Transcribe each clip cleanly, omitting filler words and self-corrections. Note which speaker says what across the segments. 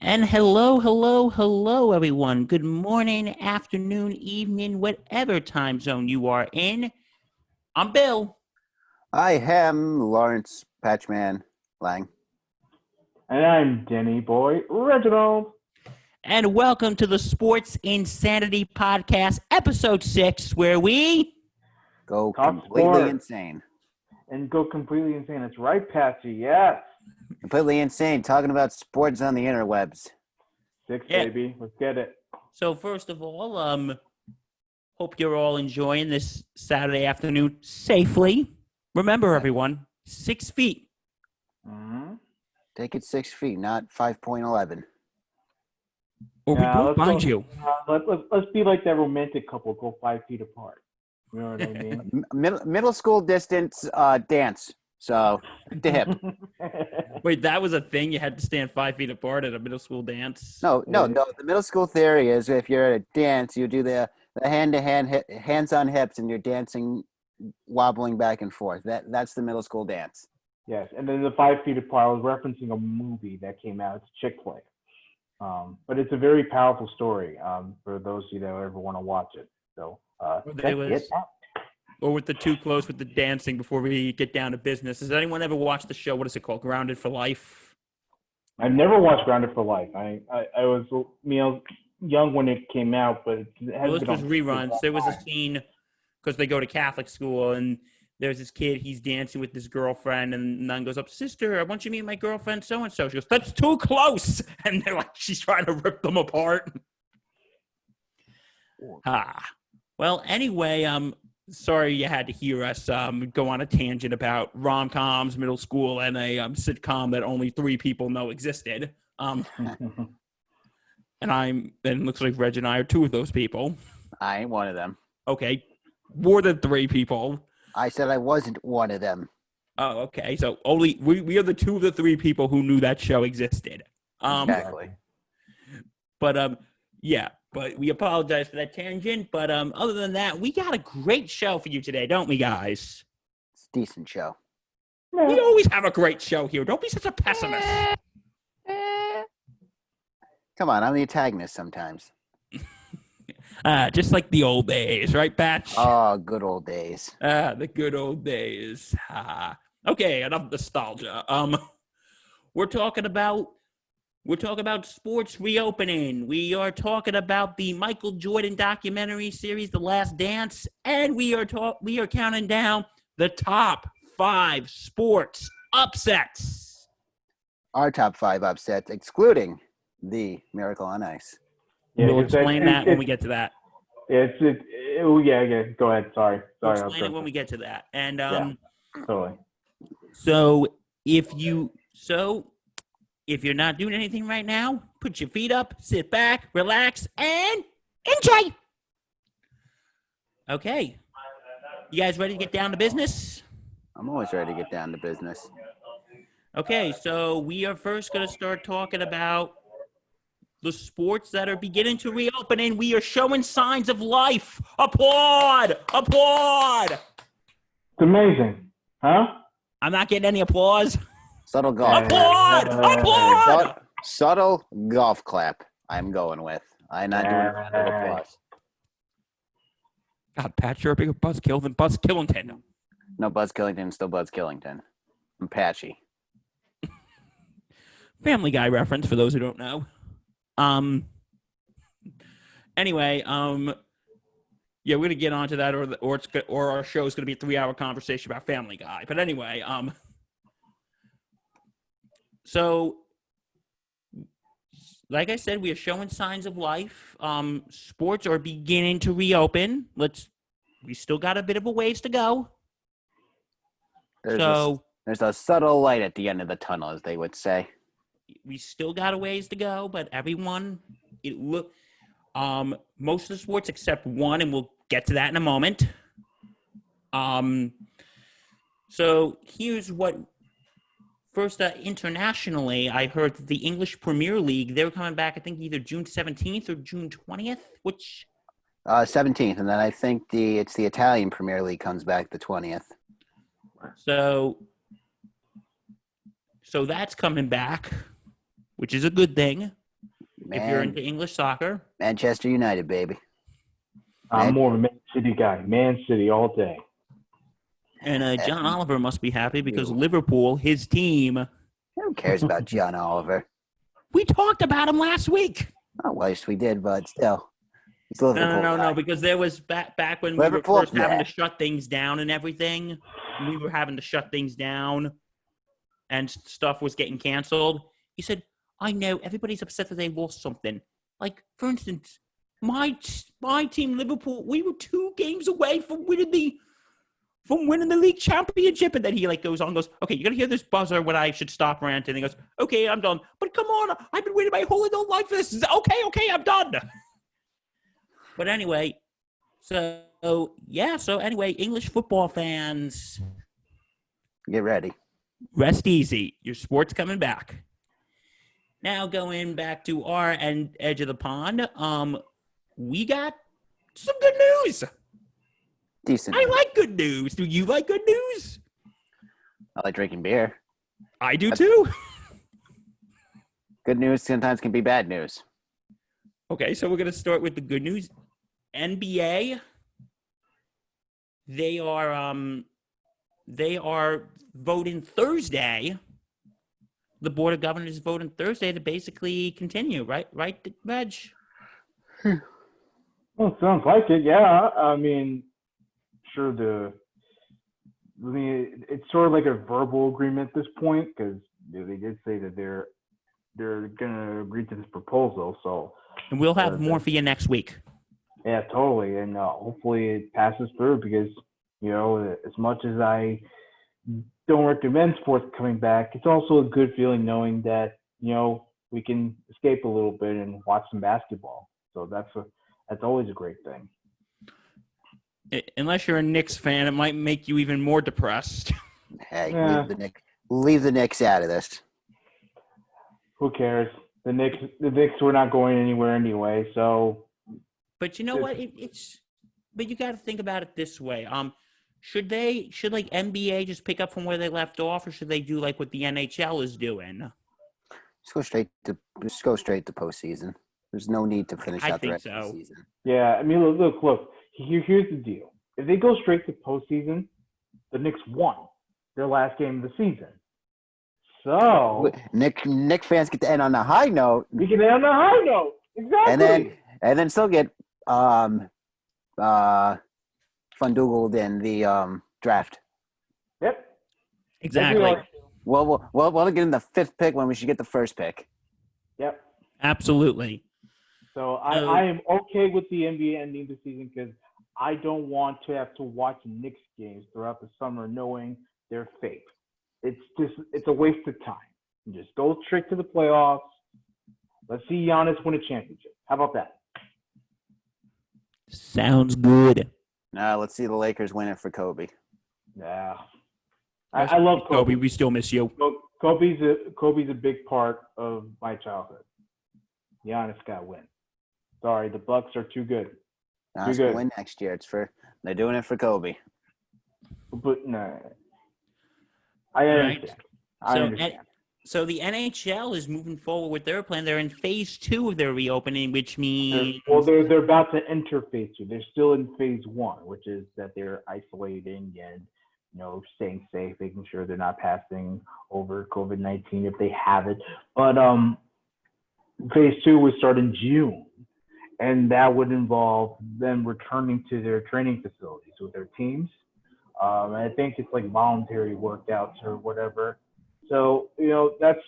Speaker 1: And hello, everyone. Good morning, afternoon, evening, whatever time zone you are in. I'm Bill.
Speaker 2: I am Lawrence Patchman Lang.
Speaker 3: And I'm Denny Boy Reginald.
Speaker 1: And welcome to the Sports Insanity Podcast, Episode 6, where we
Speaker 2: go
Speaker 3: Talk
Speaker 2: completely
Speaker 3: sport.
Speaker 2: insane.
Speaker 3: And go completely insane. That's right, Patchy. Yes.
Speaker 2: Completely insane. Talking about sports on the interwebs.
Speaker 3: Six, baby. Let's get it.
Speaker 1: So first of all, hope you're all enjoying this Saturday afternoon safely. Remember, everyone, 6 feet.
Speaker 3: Mm-hmm.
Speaker 2: Take it 6 feet, not 5.11.
Speaker 1: Or we won't find you.
Speaker 3: Let's be like that romantic couple. Go 5 feet apart. You know what I mean?
Speaker 2: Middle school distance dance. So, to hip.
Speaker 1: Wait, that was a thing? You had to stand 5 feet apart at a middle school dance?
Speaker 2: No. The middle school theory is if you're at a dance, you do the hand-to-hand, hands on hips, and you're dancing, wobbling back and forth. That's the middle school dance.
Speaker 3: Yes, and then the 5 feet apart, I was referencing a movie that came out. It's a chick flick. But it's a very powerful story for those of you that ever want to watch it. So,
Speaker 1: or with the too close with the dancing before we get down to business. Has anyone ever watched the show? What is it called? Grounded for Life?
Speaker 3: I've never watched Grounded for Life. I was young when it came out, but it hasn't
Speaker 1: this was reruns. There was a scene because they go to Catholic school and there's this kid, he's dancing with his girlfriend, and nun goes up, "Sister, I want you to meet my girlfriend so-and-so." She goes, "That's too close." And they're like, she's trying to rip them apart. Well, anyway, sorry you had to hear us go on a tangent about rom-coms, middle school, and a sitcom that only 3 people know existed. And it looks like Reg and I are 2 of those people.
Speaker 2: I ain't one of them.
Speaker 1: Okay, more than 3 people.
Speaker 2: I said I wasn't one of them.
Speaker 1: Oh, okay. So only we are the 2 of the 3 people who knew that show existed.
Speaker 2: Exactly.
Speaker 1: But yeah. But we apologize for that tangent. But other than that, we got a great show for you today, don't we, guys?
Speaker 2: It's a decent show.
Speaker 1: We always have a great show here. Don't be such a pessimist.
Speaker 2: Come on, I'm the antagonist sometimes.
Speaker 1: Just like the old days, right, Patch?
Speaker 2: Oh, good old days.
Speaker 1: The good old days. Okay, enough nostalgia. We're talking about sports reopening. We are talking about the Michael Jordan documentary series, The Last Dance, and we are counting down the top 5 sports upsets.
Speaker 2: Our top 5 upsets, excluding the Miracle on Ice.
Speaker 3: Yeah,
Speaker 1: we'll explain that when we get to that.
Speaker 3: Yeah. Go ahead. Sorry.
Speaker 1: We'll explain it when we get to that. And
Speaker 3: totally.
Speaker 1: So if you're not doing anything right now, put your feet up, sit back, relax, and enjoy. Okay. You guys ready to get down to business?
Speaker 2: I'm always ready to get down to business.
Speaker 1: Okay, so we are first going to start talking about the sports that are beginning to reopen, and we are showing signs of life. Applaud! Applaud!
Speaker 3: It's amazing. Huh?
Speaker 1: I'm not getting any applause.
Speaker 2: Subtle golf.
Speaker 1: Applaud! Applaud!
Speaker 2: Subtle golf clap. I'm going with. I'm not doing a round of applause.
Speaker 1: God, Pat, you're a bigger buzzkill than Buzz Killington.
Speaker 2: No, Buzz Killington, still Buzz Killington. I'm Patchy.
Speaker 1: Family Guy reference for those who don't know. Anyway, yeah, we're gonna get onto that, or our show is gonna be a 3-hour conversation about Family Guy. But anyway, so like I said, we are showing signs of life. Sports are beginning to reopen. We still got a bit of a ways to go.
Speaker 2: There's a subtle light at the end of the tunnel, as they would say.
Speaker 1: We still got a ways to go, but most of the sports except one, and we'll get to that in a moment. So here's what. First, internationally, I heard that the English Premier League, they were coming back, I think, either June 17th or June 20th, which...
Speaker 2: 17th, and then I think it's the Italian Premier League comes back the 20th.
Speaker 1: So that's coming back, which is a good thing. if you're into English soccer.
Speaker 2: Manchester United, baby.
Speaker 3: I'm more of a Man City guy. Man City all day.
Speaker 1: And John Oliver must be happy because Liverpool, his team.
Speaker 2: Who cares about John Oliver?
Speaker 1: We talked about him last week.
Speaker 2: Oh, well, yes, we did, but still. He's a Liverpool guy.
Speaker 1: No, because there was back when
Speaker 2: Liverpool,
Speaker 1: we were first having to shut things down and everything. We were having to shut things down and stuff was getting canceled. He said, I know everybody's upset that they lost something. Like, for instance, my team, Liverpool, we were 2 games away from winning the league championship. And then he goes on and goes, okay, you're going to hear this buzzer when I should stop ranting. And he goes, okay, I'm done. But come on, I've been waiting my whole adult life for this. Okay, I'm done. But anyway, so anyway, English football fans.
Speaker 2: Get ready.
Speaker 1: Rest easy. Your sport's coming back. Now going back to our edge of the pond, we got some good news.
Speaker 2: Decent.
Speaker 1: I like good news. Do you like good news?
Speaker 2: I like drinking beer.
Speaker 1: I do too.
Speaker 2: Good news sometimes can be bad news.
Speaker 1: Okay, so we're going to start with the good news. NBA, they are voting Thursday. The Board of Governors is voting Thursday to basically continue, right, Reg?
Speaker 3: Well, sounds like it, yeah. I mean, sure, it's sort of like a verbal agreement at this point because they did say that they're going to agree to this proposal. So,
Speaker 1: and we'll have more for you next week.
Speaker 3: Yeah, totally, and hopefully it passes through because as much as I don't recommend sports coming back, it's also a good feeling knowing that we can escape a little bit and watch some basketball. So that's always a great thing.
Speaker 1: Unless you're a Knicks fan, it might make you even more depressed.
Speaker 2: Hey, leave the Knicks out of this.
Speaker 3: Who cares? The Knicks were not going anywhere anyway, so.
Speaker 1: But you know what? But you got to think about it this way. Should NBA just pick up from where they left off, or should they do like what the NHL is doing?
Speaker 2: Just go straight to postseason. There's no need to finish out the rest of the season.
Speaker 3: Yeah, I mean, look. Here's the deal. If they go straight to postseason, the Knicks won their last game of the season. So
Speaker 2: Knick fans get to end on a high note.
Speaker 3: We can end on a high note, exactly.
Speaker 2: And then still get fundoogled in the draft.
Speaker 3: Yep.
Speaker 1: Exactly.
Speaker 2: We'll get in the 5th pick when we should get the 1st pick.
Speaker 3: Yep.
Speaker 1: Absolutely.
Speaker 3: So I am okay with the NBA ending the season because I don't want to have to watch Knicks games throughout the summer knowing they're fake. It's a waste of time. Just go straight to the playoffs. Let's see Giannis win a championship. How about that?
Speaker 1: Sounds good.
Speaker 2: Now let's see the Lakers win it for Kobe.
Speaker 3: Yeah. I love Kobe.
Speaker 1: We still miss you.
Speaker 3: Kobe's a big part of my childhood. Giannis got to win. Sorry, the Bucks are too good.
Speaker 2: Giannis will win next year. They're doing it for Kobe.
Speaker 3: But no, I understand. I understand.
Speaker 1: So the NHL is moving forward with their plan. They're in phase 2 of their reopening, which means
Speaker 3: they're about to enter phase 2. They're still in phase 1, which is that they're isolating and staying safe, making sure they're not passing over COVID-19 if they have it. But phase 2 would start in June, and that would involve them returning to their training facilities with their teams. And I think it's like voluntary workouts or whatever. So, that's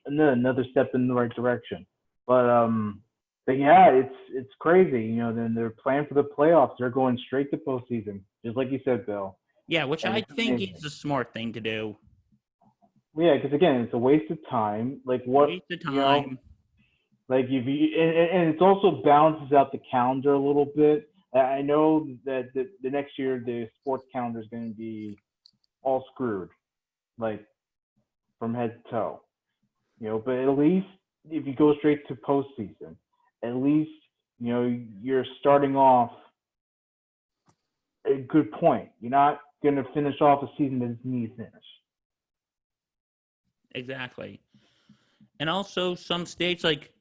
Speaker 3: another step in the right direction. But yeah, it's crazy. Then they're playing for the playoffs. They're going straight to postseason, just like you said, Bill.
Speaker 1: Yeah, which I think is a smart thing to do.
Speaker 3: Yeah, because again, it's a waste of time. Like what?
Speaker 1: Waste of time.
Speaker 3: Like if you and it also balances out the calendar a little bit. I know that the next year the sports calendar is going to be all screwed, like from head to toe. But at least if you go straight to postseason, at least you're starting off a good point. You're not going to finish off a season that doesn't need to finish.
Speaker 1: Exactly. And also some states like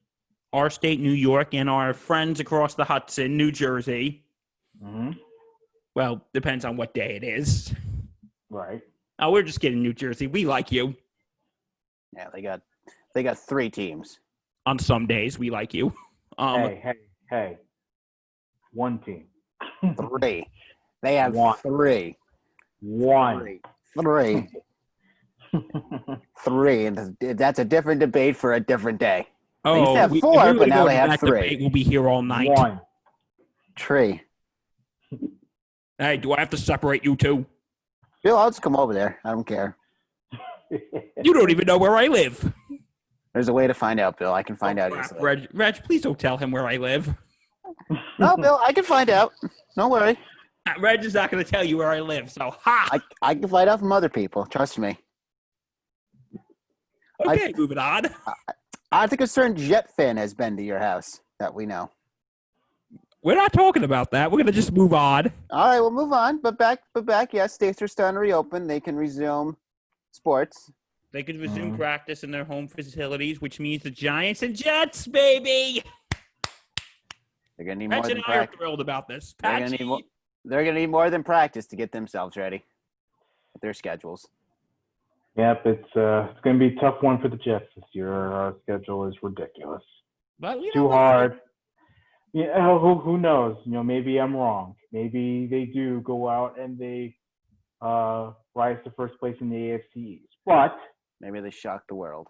Speaker 1: our state, New York, and our friends across the Hudson, New Jersey.
Speaker 3: Mm-hmm.
Speaker 1: Well, depends on what day it is.
Speaker 3: Right.
Speaker 1: Oh, we're just kidding, New Jersey. We like you.
Speaker 2: Yeah, they got 3 teams.
Speaker 1: On some days, we like you.
Speaker 3: Hey. 1 team.
Speaker 2: 3. They have 3.
Speaker 3: 1.
Speaker 2: 3. 3. And that's a different debate for a different day. They used to have 4, but now they have 3.
Speaker 1: Debate, we'll be here all night.
Speaker 3: 1.
Speaker 2: 3.
Speaker 1: Hey, do I have to separate you two?
Speaker 2: Bill, I'll just come over there. I don't care.
Speaker 1: You don't even know where I live.
Speaker 2: There's a way to find out, Bill. I can find out easily.
Speaker 1: Reg, please don't tell him where I live.
Speaker 2: No, Bill, I can find out. Don't worry.
Speaker 1: Reg is not going to tell you where I live, so ha!
Speaker 2: I can find out from other people. Trust me.
Speaker 1: Okay, moving on.
Speaker 2: I think a certain Jet fan has been to your house that we know.
Speaker 1: We're not talking about that. We're going to just move on.
Speaker 2: All right, we'll move on. But back, yes, states are starting to reopen. They can resume sports.
Speaker 1: They could resume practice in their home facilities, which means the Giants and Jets, baby.
Speaker 2: They're going to need
Speaker 1: Patch
Speaker 2: more than
Speaker 1: and I are
Speaker 2: practice.
Speaker 1: thrilled about this.
Speaker 2: They're going to need more than practice to get themselves ready with their schedules.
Speaker 3: Yep, it's going to be a tough one for the Jets this year. Our schedule is ridiculous.
Speaker 1: But
Speaker 3: Too hard. Yeah, who knows? Maybe I'm wrong. Maybe they do go out and they rise to first place in the AFC East. But
Speaker 2: maybe they shock the world.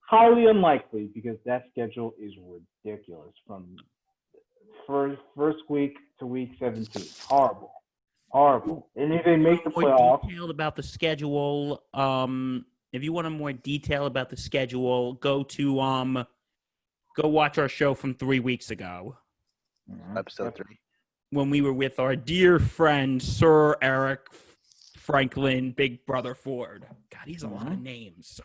Speaker 3: Highly unlikely because that schedule is ridiculous from first week to week 17. Horrible. And if they make the playoffs.
Speaker 1: Detailed about the schedule. If you want more detail about the schedule, go watch our show from 3 weeks ago.
Speaker 2: Episode 3.
Speaker 1: When we were with our dear friend Sir Eric Franklin, Big Brother Ford. God, he's a lot of names.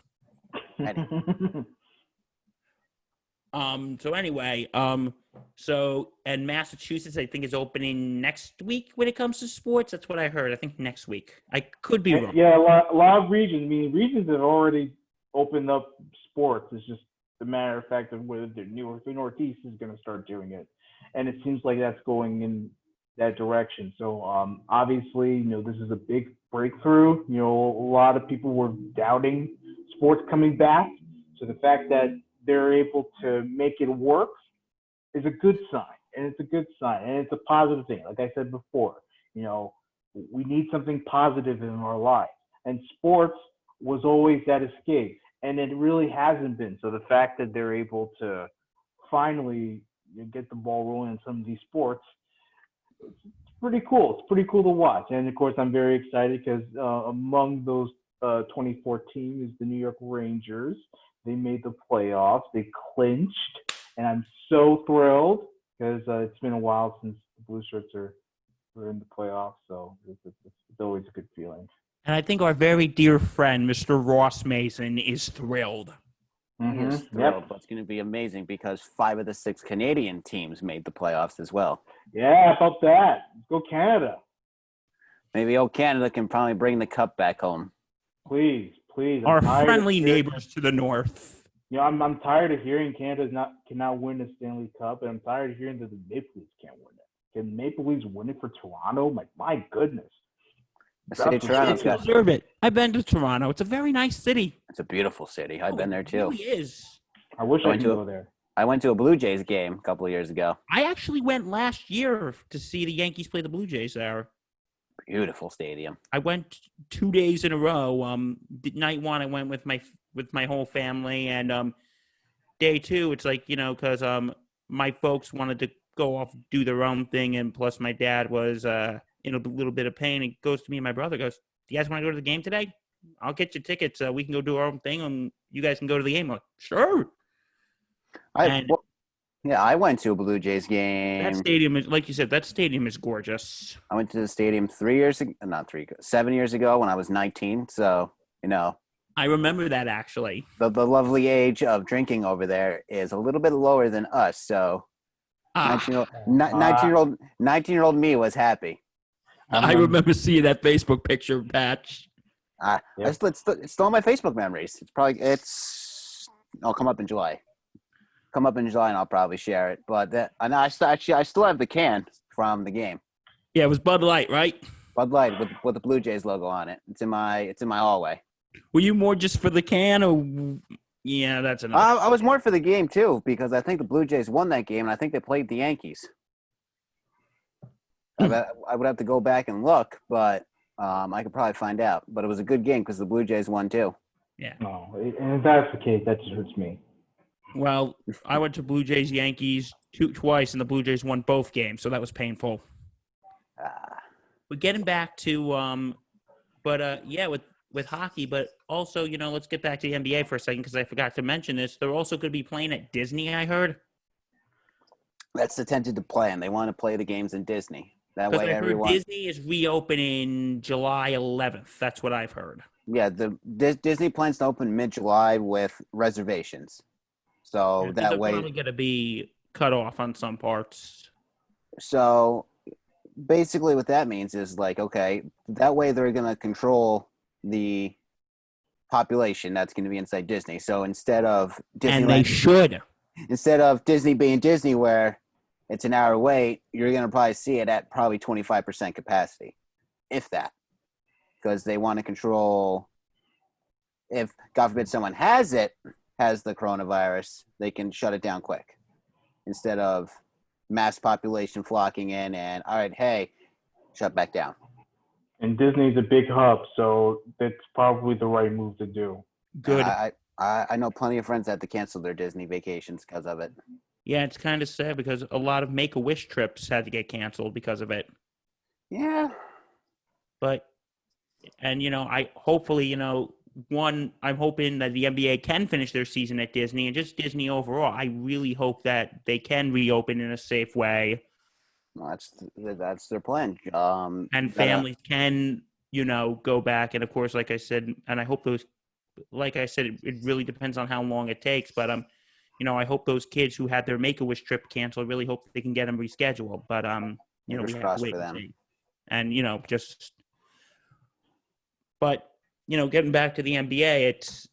Speaker 1: So anyway, and Massachusetts, I think, is opening next week when it comes to sports. That's what I heard. I think next week. I could be wrong.
Speaker 3: Yeah, a lot of regions. I mean, regions have already opened up sports. It's just a matter of fact of whether the Northeast is going to start doing it. And it seems like that's going in that direction. So obviously, this is a big breakthrough. A lot of people were doubting sports coming back. So the fact that they're able to make it work is a good sign. And it's a good sign. And it's a positive thing. Like I said before, we need something positive in our lives. And sports was always that escape. And it really hasn't been. So the fact that they're able to finally get the ball rolling in some of these sports, it's pretty cool. It's pretty cool to watch. And, of course, I'm very excited because among those 24 teams is the New York Rangers. They made the playoffs. They clinched. And I'm so thrilled because it's been a while since the Blue Shirts were in the playoffs. So it's always a good feeling.
Speaker 1: And I think our very dear friend, Mr. Ross Mason, is thrilled.
Speaker 2: He is thrilled, but it's going to be amazing because 5 of the 6 Canadian teams made the playoffs as well.
Speaker 3: Yeah, how about that? Let's go Canada.
Speaker 2: Maybe old Canada can probably bring the cup back home.
Speaker 3: Please.
Speaker 1: Our friendly neighbors to the north.
Speaker 3: I'm tired of hearing Canada cannot win the Stanley Cup, and I'm tired of hearing that the Maple Leafs can't win it. Can Maple Leafs win it for Toronto? My goodness.
Speaker 2: The city of Toronto's got
Speaker 1: deserve it. I've been to Toronto. It's a very nice city.
Speaker 2: It's a beautiful city. I've been there too.
Speaker 1: It really is.
Speaker 3: I wish I could go there.
Speaker 2: I went to a Blue Jays game a couple of years ago.
Speaker 1: I actually went last year to see the Yankees play the Blue Jays there.
Speaker 2: Beautiful stadium.
Speaker 1: I went 2 days in a row. Night 1, I went with my whole family, and day 2, it's like, because my folks wanted to go off do their own thing, and plus my dad was in a little bit of pain. It goes to me and my brother, goes, "Do you guys want to go to the game today? I'll get you tickets. We can go do our own thing, and you guys can go to the game." I'm like, sure.
Speaker 2: I went to a Blue Jays game.
Speaker 1: That stadium is, like you said, that stadium is gorgeous.
Speaker 2: I went to the stadium 7 years ago when I was 19. So,
Speaker 1: I remember that actually.
Speaker 2: The lovely age of drinking over there is a little bit lower than us. So, 19-year-old me was happy.
Speaker 1: I remember seeing that Facebook picture, Patch.
Speaker 2: It's still on my Facebook memories. It'll come up in July. come up in July, and I'll probably share it. But and I still have the can from the game.
Speaker 1: Yeah, it was Bud Light, right?
Speaker 2: Bud Light with the Blue Jays logo on it. It's in my hallway.
Speaker 1: Were you more just for the can, or yeah, that's enough.
Speaker 2: I was more for the game too because I think the Blue Jays won that game, and I think they played the Yankees. I would have to go back and look, but I could probably find out. But it was a good game because the Blue Jays won too.
Speaker 1: Yeah.
Speaker 3: No, and if that's the case, that just hurts me.
Speaker 1: Well, I went to Blue Jays Yankees twice, and the Blue Jays won both games, so that was painful. We're getting back to, with hockey, but also, let's get back to the NBA for a second because I forgot to mention this. They're also going to be playing at Disney, I heard.
Speaker 2: That's the tentative plan. They want to play the games in Disney. That way,
Speaker 1: everyone. Disney is reopening July 11th. That's what I've heard.
Speaker 2: Yeah, Disney plans to open mid-July with reservations. So that way,
Speaker 1: they're probably going to be cut off on some parts.
Speaker 2: So basically, what that means is okay, that way they're going to control the population that's going to be inside Disney. So instead of Disney being Disney where it's an hour wait, you're going to probably see it at probably 25% capacity, if that, because they want to control. If God forbid someone has the coronavirus, they can shut it down quick instead of mass population flocking in and all right, hey, shut back down.
Speaker 3: And Disney's a big hub, so that's probably the right move to do.
Speaker 1: Good.
Speaker 2: I know plenty of friends that had to cancel their Disney vacations because of it.
Speaker 1: Yeah, it's kind of sad because a lot of Make-A-Wish trips had to get canceled because of it.
Speaker 2: Yeah.
Speaker 1: But, and, I'm hoping that the NBA can finish their season at Disney and just Disney overall. I really hope that they can reopen in a safe way.
Speaker 2: Well, that's their plan.
Speaker 1: And families can, go back. And of course, like I said, and I hope it really depends on how long it takes. But, I hope those kids who had their Make-A-Wish trip canceled, really hope they can get them rescheduled. But, we have to wait and see. And, getting back to the NBA, it's,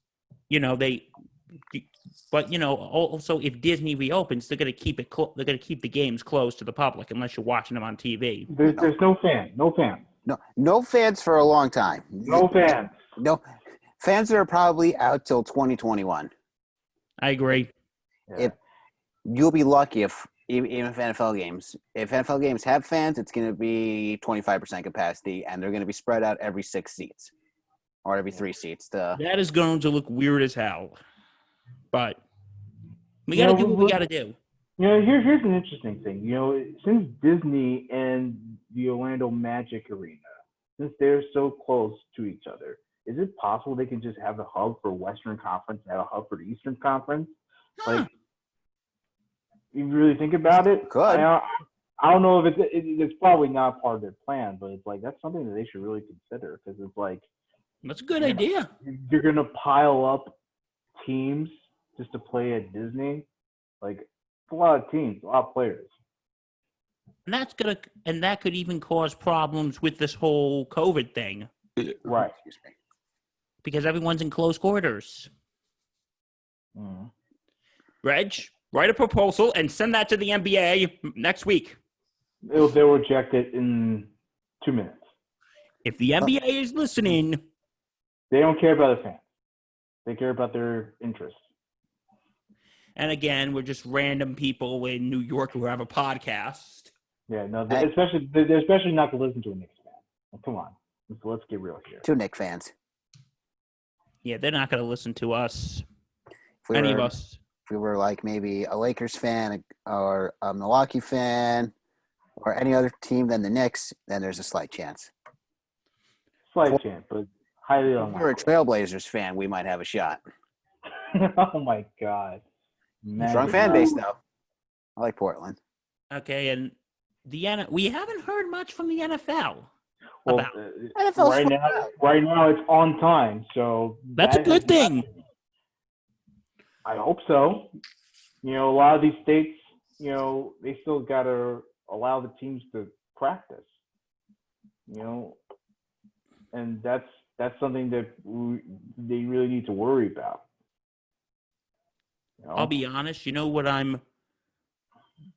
Speaker 1: also if Disney reopens, they're going to keep they're going to keep the games closed to the public unless you're watching them on TV.
Speaker 3: There's no fans.
Speaker 2: No fans for a long time.
Speaker 3: No fans.
Speaker 2: No fans are probably out till 2021.
Speaker 1: I agree.
Speaker 2: Yeah. You'll be lucky if NFL games have fans, it's going to be 25% capacity, and they're going to be spread out every 6 seats or every 3 seats.
Speaker 1: That is going to look weird as hell, but we got to do what we got to do.
Speaker 3: Here's an interesting thing. Since Disney and the Orlando Magic Arena, since they're so close to each other, is it possible they can just have a hub for Western Conference and have a hub for the Eastern Conference? Like, you really think about it?
Speaker 2: Could.
Speaker 3: I don't know if it's probably not part of their plan, but it's that's something that they should really consider because it's
Speaker 1: that's a good idea.
Speaker 3: You're gonna pile up teams just to play at Disney, it's a lot of teams, a lot of players.
Speaker 1: And that could even cause problems with this whole COVID thing.
Speaker 3: Right.
Speaker 1: Because everyone's in close quarters.
Speaker 3: Mm.
Speaker 1: Reg, write a proposal and send that to the NBA next week.
Speaker 3: They'll reject it in 2 minutes.
Speaker 1: If the NBA is listening,
Speaker 3: they don't care about the fans. They care about their interests.
Speaker 1: And again, we're just random people in New York who have a podcast.
Speaker 3: Yeah, no, they're especially not to listen to a Knicks fan. Well, come on, let's get real here.
Speaker 2: 2 Knicks fans.
Speaker 1: Yeah, they're not going to listen to us. Of us.
Speaker 2: If we were maybe a Lakers fan or a Milwaukee fan or any other team than the Knicks, then there's a slight chance.
Speaker 3: Slight chance, but highly unlikely.
Speaker 2: If we're a Trailblazers fan, we might have a shot.
Speaker 3: Oh, my God.
Speaker 2: Strong fan base, though. I like Portland.
Speaker 1: Okay, and we haven't heard much from the NFL.
Speaker 3: Well, right now it's on time, so
Speaker 1: that's a good thing.
Speaker 3: I hope so. A lot of these states, they still got to allow the teams to practice. And that's something that they really need to worry about.
Speaker 1: I'll be honest.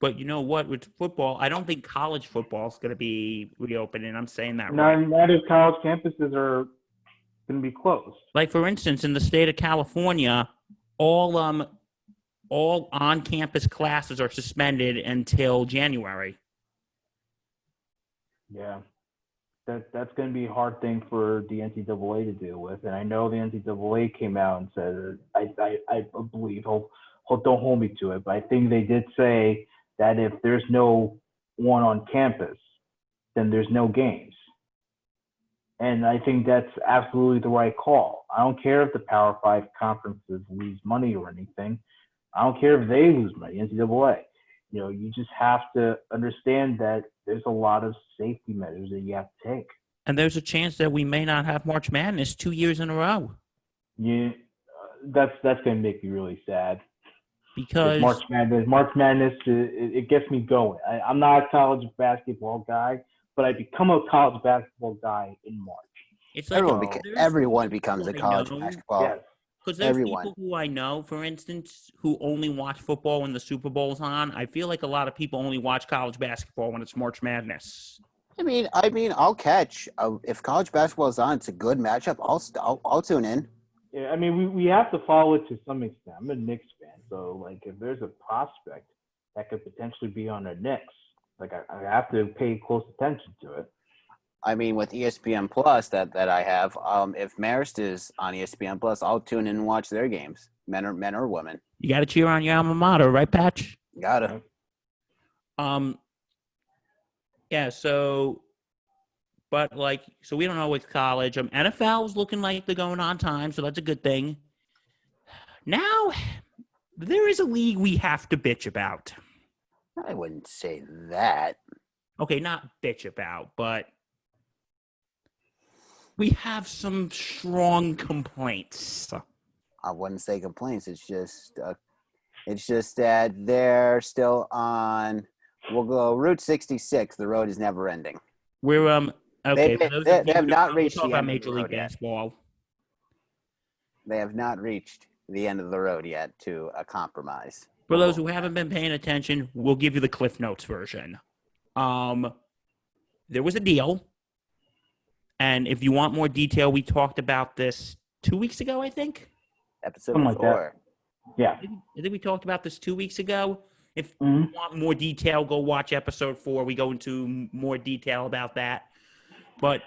Speaker 1: But you know what? With football, I don't think college football is going to be reopening. I'm saying that right.
Speaker 3: Not if college campuses are going to be closed.
Speaker 1: Like, for instance, in the state of California, all on-campus classes are suspended until January.
Speaker 3: Yeah, that's going to be a hard thing for the NCAA to deal with. And I know the NCAA came out and said, I believe, don't hold me to it, but I think they did say that if there's no one on campus, then there's no games. And I think that's absolutely the right call. I don't care if the Power 5 conferences lose money or anything. I don't care if they lose money, NCAA. You just have to understand that there's a lot of safety measures that you have to take.
Speaker 1: And there's a chance that we may not have March Madness 2 years in a row.
Speaker 3: Yeah, that's going to make me really sad.
Speaker 1: Because
Speaker 3: March Madness, it gets me going. I'm not a college basketball guy, but I become a college basketball guy in March.
Speaker 1: It's like
Speaker 2: everyone becomes a college basketball.
Speaker 3: Yes.
Speaker 1: Because there's people who I know, for instance, who only watch football when the Super Bowl's on. I feel like a lot of people only watch college basketball when it's March Madness.
Speaker 2: I mean, I'll catch if college basketball is on. It's a good matchup. I'll tune in.
Speaker 3: Yeah, I mean, we have to follow it to some extent. I'm a Knicks fan, so like if there's a prospect that could potentially be on the Knicks, like I have to pay close attention to it.
Speaker 2: I mean, with ESPN Plus that I have, if Marist is on ESPN Plus, I'll tune in and watch their games, men or women.
Speaker 1: You got to cheer on your alma mater, right, Patch?
Speaker 2: Gotta.
Speaker 1: Yeah. So we don't know with college. NFL's looking like they're going on time, so that's a good thing. Now, there is a league we have to bitch about.
Speaker 2: I wouldn't say that.
Speaker 1: Okay, not bitch about, but we have some strong complaints.
Speaker 2: I wouldn't say complaints. It's just that they're still on. We'll go Route 66. The road is never ending.
Speaker 1: We're okay.
Speaker 2: They have not reached the end of
Speaker 1: Major
Speaker 2: the
Speaker 1: League
Speaker 2: road yet.
Speaker 1: Baseball.
Speaker 2: They have not reached the end of the road yet to a compromise.
Speaker 1: For those who haven't been paying attention, we'll give you the Cliff Notes version. There was a deal. And if you want more detail, we talked about this 2 weeks ago, I think.
Speaker 2: Episode 4.
Speaker 3: Like that. Yeah.
Speaker 1: I think we talked about this 2 weeks ago. If you want more detail, go watch episode 4. We go into more detail about that. But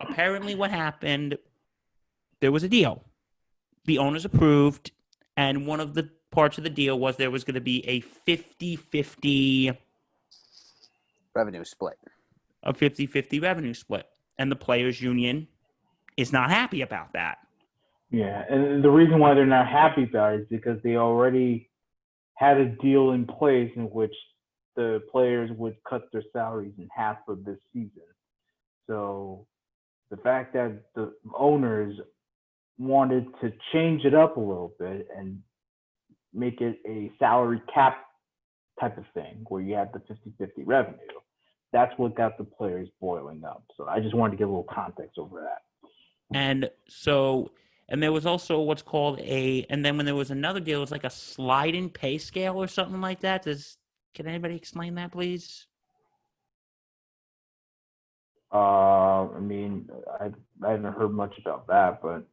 Speaker 1: apparently what happened, there was a deal. The owners approved, and one of the parts of the deal was there was going to be a 50-50
Speaker 2: revenue split.
Speaker 1: A 50-50 revenue split. And the players' union is not happy about that.
Speaker 3: Yeah, and the reason why they're not happy about it is because they already had a deal in place in which the players would cut their salaries in half for this season. So the fact that the owners wanted to change it up a little bit and make it a salary cap type of thing where you have the 50-50 revenue, that's what got the players boiling up. So I just wanted to give a little context over that.
Speaker 1: And there was also what's called and then when there was another deal, it was like a sliding pay scale or something like that. Can anybody explain that, please?
Speaker 3: I mean, I haven't heard much about that, but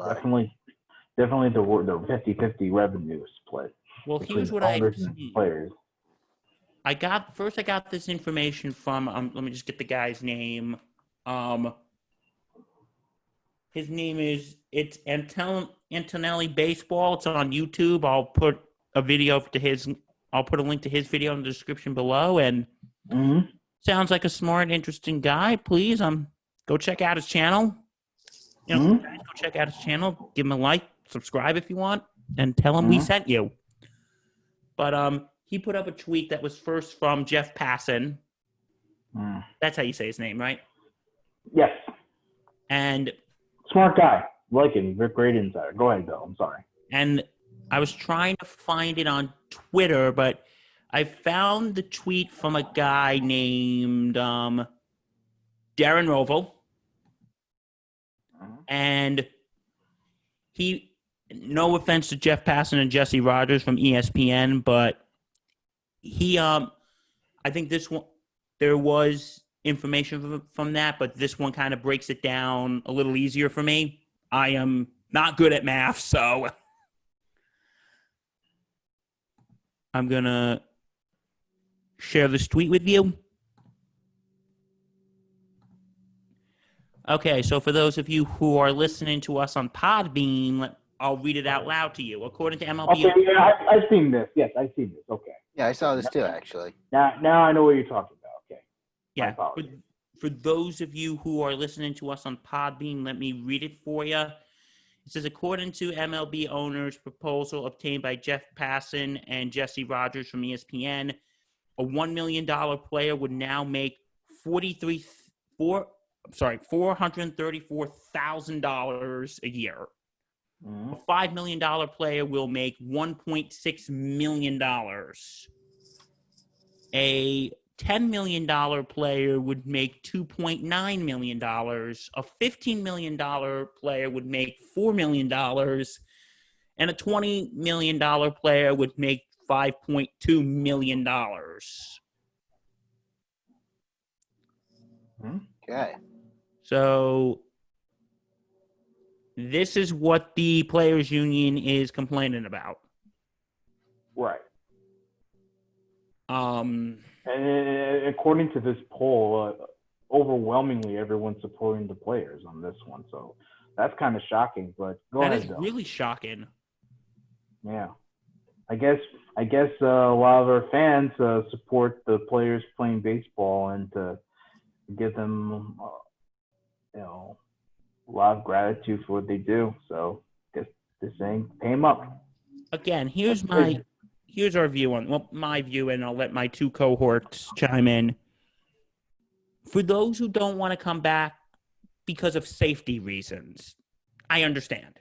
Speaker 3: definitely the 50-50 revenue split.
Speaker 1: Well, here's what I see.
Speaker 3: Players.
Speaker 1: I got this information from let me just get the guy's name. His name it's Antonelli Baseball. It's on YouTube. I'll put a link to his video in the description below. And sounds like a smart, interesting guy. Please, go check out his channel. Go check out his channel. Give him a like, subscribe if you want, and tell him we sent you. But he put up a tweet that was first from Jeff Passan. That's how you say his name, right?
Speaker 3: Yes.
Speaker 1: And
Speaker 3: smart guy. Like him. He's a great insider. Go ahead, Bill. I'm sorry.
Speaker 1: And I was trying to find it on Twitter, but I found the tweet from a guy named Darren Rovell. And he no offense to Jeff Passan and Jesse Rogers from ESPN, but I think this one, there was information from that, but this one kind of breaks it down a little easier for me. I am not good at math, so I'm going to share this tweet with you. Okay, so for those of you who are listening to us on Podbean, I'll read it out loud to you. According to MLB...
Speaker 3: Okay, yeah, I've seen this. Yes, I've seen this. Okay.
Speaker 2: Yeah, I saw this too, actually.
Speaker 3: Now I know what you're talking about. Okay.
Speaker 1: Yeah, for those of you who are listening to us on Podbean, let me read it for you. It says, according to MLB owners' proposal obtained by Jeff Passan and Jesse Rogers from ESPN, a $1 million player would now make $434,000 a year.
Speaker 3: Mm-hmm.
Speaker 1: A $5 million player will make $1.6 million. A $10 million player would make $2.9 million. A $15 million player would make $4 million. And a $20 million player would make $5.2 million.
Speaker 2: Okay.
Speaker 1: So this is what the players' union is complaining about.
Speaker 3: Right.
Speaker 1: And
Speaker 3: according to this poll, overwhelmingly everyone's supporting the players on this one. So that's kind of shocking. But go ahead.
Speaker 1: That is really shocking.
Speaker 3: Yeah. I guess a lot of our fans support the players playing baseball and to give them, a lot of gratitude for what they do. So just saying, pay them up.
Speaker 1: Again, here's our view on my view, and I'll let my two cohorts chime in. For those who don't want to come back because of safety reasons, I understand.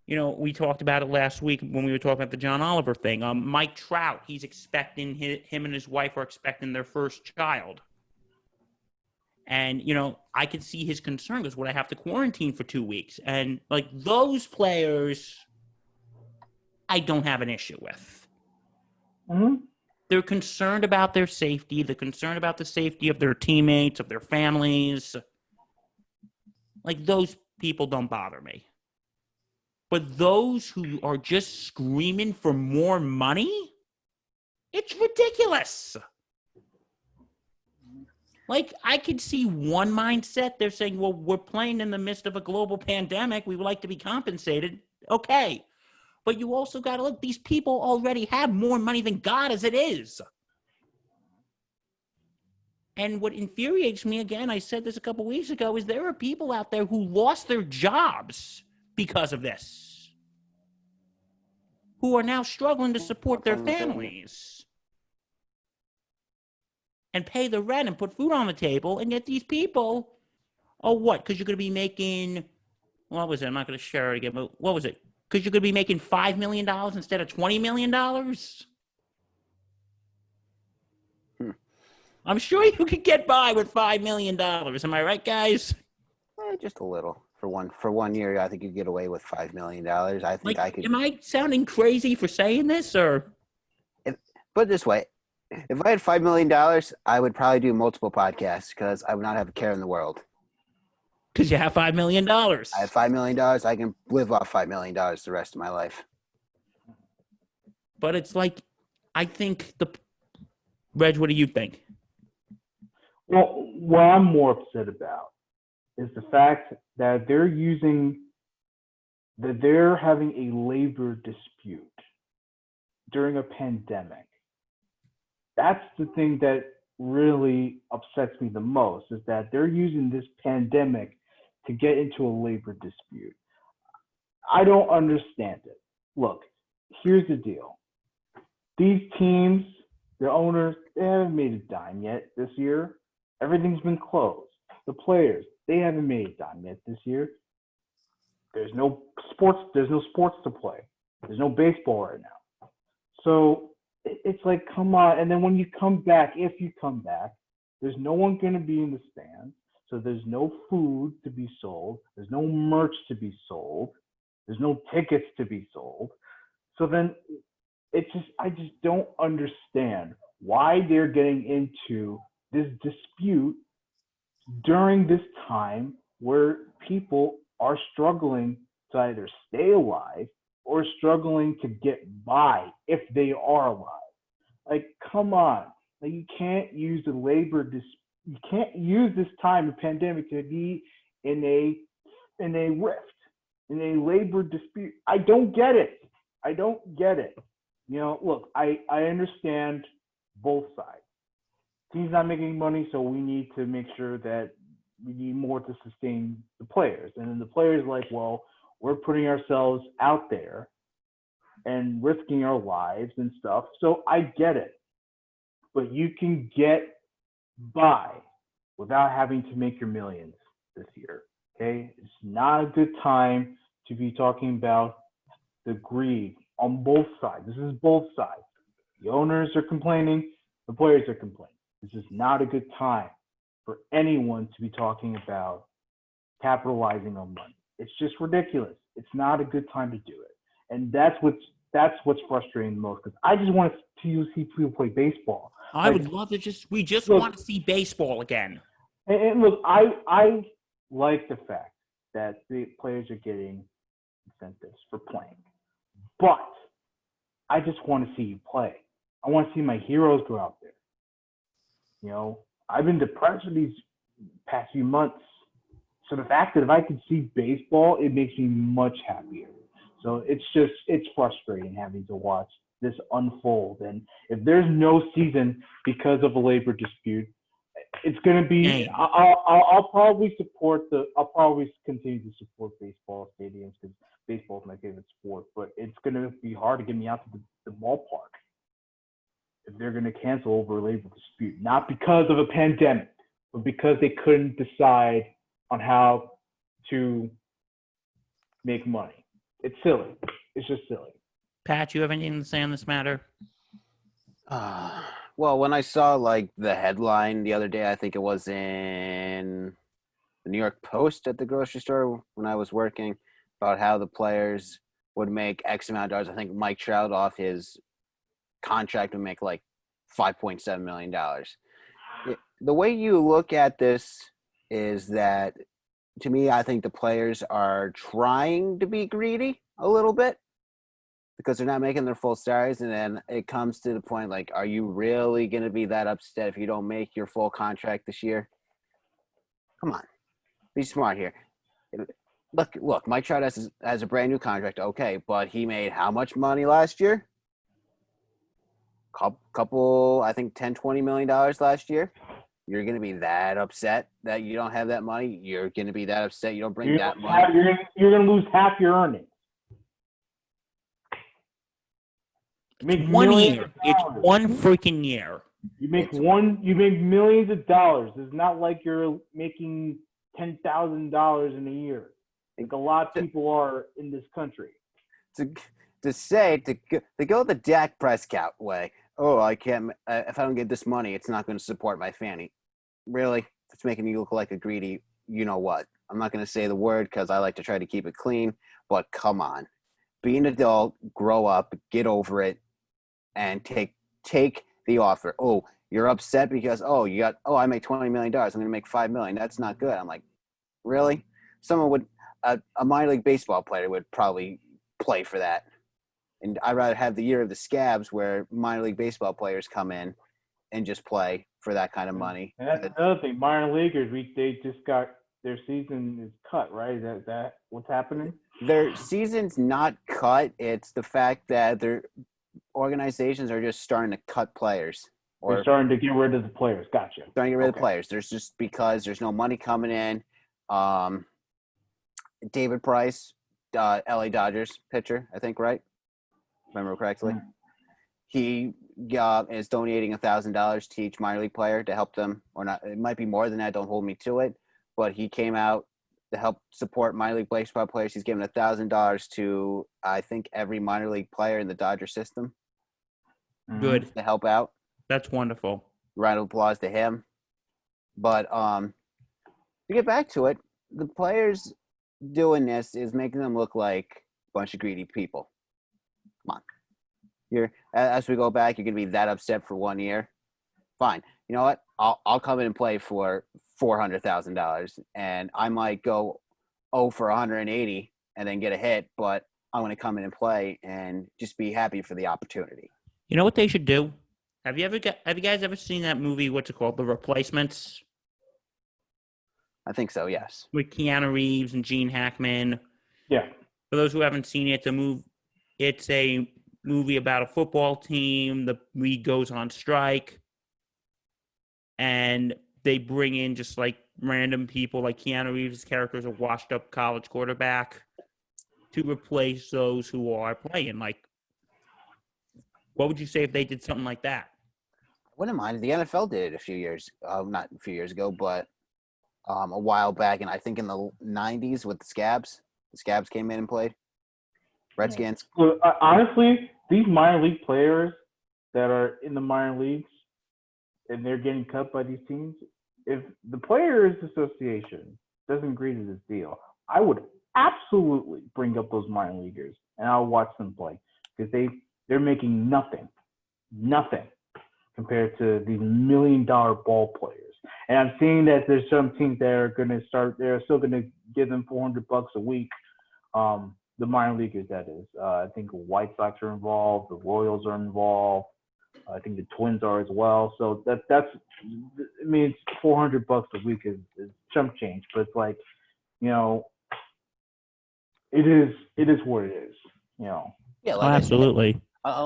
Speaker 1: We talked about it last week when we were talking about the John Oliver thing. Mike Trout, he's expecting him and his wife are expecting their first child. And, I could see his concern because would I have to quarantine for 2 weeks? And, those players, I don't have an issue with.
Speaker 3: Mm-hmm.
Speaker 1: They're concerned about their safety. They're concerned about the safety of their teammates, of their families. Those people don't bother me. But those who are just screaming for more money, it's ridiculous. I could see one mindset. They're saying, well, we're playing in the midst of a global pandemic. We would like to be compensated. Okay. But you also got to look, these people already have more money than God as it is. And what infuriates me, again, I said this a couple weeks ago, is there are people out there who lost their jobs because of this, who are now struggling to support their families and pay the rent and put food on the table. And yet these people, what? Because you're going to be making, what was it? I'm not going to share it again, but what was it? Because you're going to be making $5 million instead of $20 million? I'm sure you could get by with $5 million. Am I right, guys?
Speaker 2: Just a little. For 1 year, I think you'd get away with $5 million. I think I could.
Speaker 1: Am I sounding crazy for saying this, or?
Speaker 2: Put it this way. If I had $5 million, I would probably do multiple podcasts because I would not have a care in the world.
Speaker 1: Because you have $5 million.
Speaker 2: I have $5 million. I can live off $5 million the rest of my life.
Speaker 1: But it's I think Reg, what do you think?
Speaker 3: Well, what I'm more upset about is the fact that they're having a labor dispute during a pandemic. That's the thing that really upsets me the most, is that they're using this pandemic to get into a labor dispute. I don't understand it. Look, here's the deal. These teams, their owners, they haven't made a dime yet this year. Everything's been closed. The players, they haven't made a dime yet this year. There's no sports to play. There's no baseball right now. So it's come on. And then when you come back, if you come back, there's no one going to be in the stands. So there's no food to be sold. There's no merch to be sold. There's no tickets to be sold. So then I just don't understand why they're getting into this dispute during this time where people are struggling to either stay alive or struggling to get by if they are alive. Like, come on. Like, you can't use you can't use this time of pandemic to be in a rift, in a labor dispute. I don't get it. Look, I understand both sides. Team's not making money, so we need to make sure that we need more to sustain the players. And then the players like, well, we're putting ourselves out there and risking our lives and stuff. So I get it. But you can get by without having to make your millions this year. Okay? It's not a good time to be talking about the greed on both sides. This is both sides. The owners are complaining, the players are complaining. This is not a good time for anyone to be talking about capitalizing on money. It's just ridiculous. It's not a good time to do it. And that's what's frustrating the most, because I just want to see people play baseball.
Speaker 1: I would love to we just want to see baseball again.
Speaker 3: And look, I like the fact that the players are getting incentives for playing. But I just want to see you play. I want to see my heroes go out there. I've been depressed for these past few months. So the fact that if I could see baseball, it makes me much happier. So it's frustrating having to watch this unfold. And if there's no season because of a labor dispute, it's going to be. I'll probably continue to support baseball stadiums because baseball is my favorite sport. But it's going to be hard to get me out to the ballpark if they're going to cancel over a labor dispute, not because of a pandemic, but because they couldn't decide on how to make money. It's silly. It's just silly.
Speaker 1: Pat, you have anything to say on this matter?
Speaker 2: Well, when I saw the headline the other day, I think it was in the New York Post at the grocery store when I was working, about how the players would make X amount of dollars. I think Mike Trout off his contract would make $5.7 million. The way you look at this is that, to me, I think the players are trying to be greedy a little bit because they're not making their full salaries. And then it comes to the point, are you really going to be that upset if you don't make your full contract this year? Come on. Be smart here. Look, Mike Trout has a brand new contract. Okay, but he made how much money last year? Couple, I think $10, $20 million last year. You're going to be that upset that you don't have that money. You're going to be that upset you don't bring that money.
Speaker 3: You're going to lose half your earnings.
Speaker 1: It's 1 year. It's 1 freaking year.
Speaker 3: You make millions of dollars. It's not like you're making $10,000 in a year. Like a lot of people are in this country.
Speaker 2: To go the Dak Prescott way. Oh, I can't. If I don't get this money, it's not going to support my fanny. Really, it's making you look like a greedy. You know what? I'm not going to say the word because I like to try to keep it clean. But come on, be an adult, grow up, get over it, and take the offer. Oh, you're upset because I make $20 million. I'm going to make $5 million. That's not good. I'm like, really? Someone would a minor league baseball player would probably play for that. And I'd rather have the year of the scabs where minor league baseball players come in and just play for that kind of money.
Speaker 3: And that's another thing. Minor leaguers, they just got their season is cut, right? Is that what's happening?
Speaker 2: Their season's not cut. It's the fact that their organizations are just starting to cut players.
Speaker 3: They're starting to get rid of the players. Gotcha.
Speaker 2: Starting to get rid of the players. There's just because there's no money coming in. David Price, LA Dodgers pitcher, I think, right? Remember correctly? Mm-hmm. He is donating $1,000 to each minor league player to help them, or not. It might be more than that. Don't hold me to it. But he came out to help support minor league baseball players. He's given $1,000 to, I think, every minor league player in the Dodger system.
Speaker 1: Good.
Speaker 2: To help out.
Speaker 1: That's wonderful.
Speaker 2: Round of applause to him. But to get back to it, the players doing this is making them look like a bunch of greedy people. Come on. As we go back, you're going to be that upset for 1 year. Fine. You know what? I'll come in and play for $400,000, and I might go 0 for 180 and then get a hit, but I'm going to come in and play and just be happy for the opportunity.
Speaker 1: You know what they should do? Have you guys ever seen that movie? What's it called? The Replacements,
Speaker 2: I think so, yes.
Speaker 1: with Keanu Reeves and Gene Hackman.
Speaker 3: Yeah.
Speaker 1: For those who haven't seen it, it's a movie about a football team. The league goes on strike, and they bring in just like random people, like Keanu Reeves' character is a washed-up college quarterback, to replace those who are playing. Like, what would you say if they did something like that?
Speaker 2: I wouldn't mind. The NFL did it a few years, not a few years ago, but a while back, and I think in the 90s with the Scabs. The Scabs came in and played. Redskins.
Speaker 3: So, honestly, these minor league players that are in the minor leagues and they're getting cut by these teams, if the Players Association doesn't agree to this deal, I would absolutely bring up those minor leaguers and I'll watch them play because they're making nothing compared to these $1 million ball players. And I'm seeing that there's some teams that are going to start. They're still going to give them $400 a week. The minor leaguers, that is. I think the White Sox are involved. The Royals are involved. I think the Twins are as well. So that's. I mean, it's $400 a week is chump change, but it's like, you know, it is what it is. You know.
Speaker 2: Yeah, like
Speaker 1: Absolutely.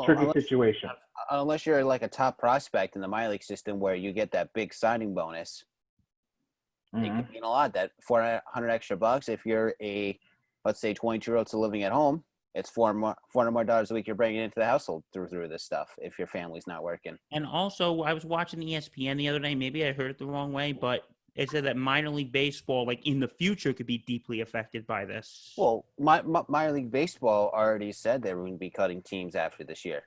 Speaker 3: Tricky situation.
Speaker 2: Unless you're like a top prospect in the minor league system where you get that big signing bonus, it can mean a lot. That $400 extra bucks. If you're let's say 22-year-old still living at home, it's $400 more a week you're bringing into the household through this stuff if your family's not working.
Speaker 1: And also, I was watching ESPN the other day. Maybe I heard it the wrong way, but it said that minor league baseball, like in the future, could be deeply affected by this.
Speaker 2: Well, minor league baseball already said they were going to be cutting teams after this year.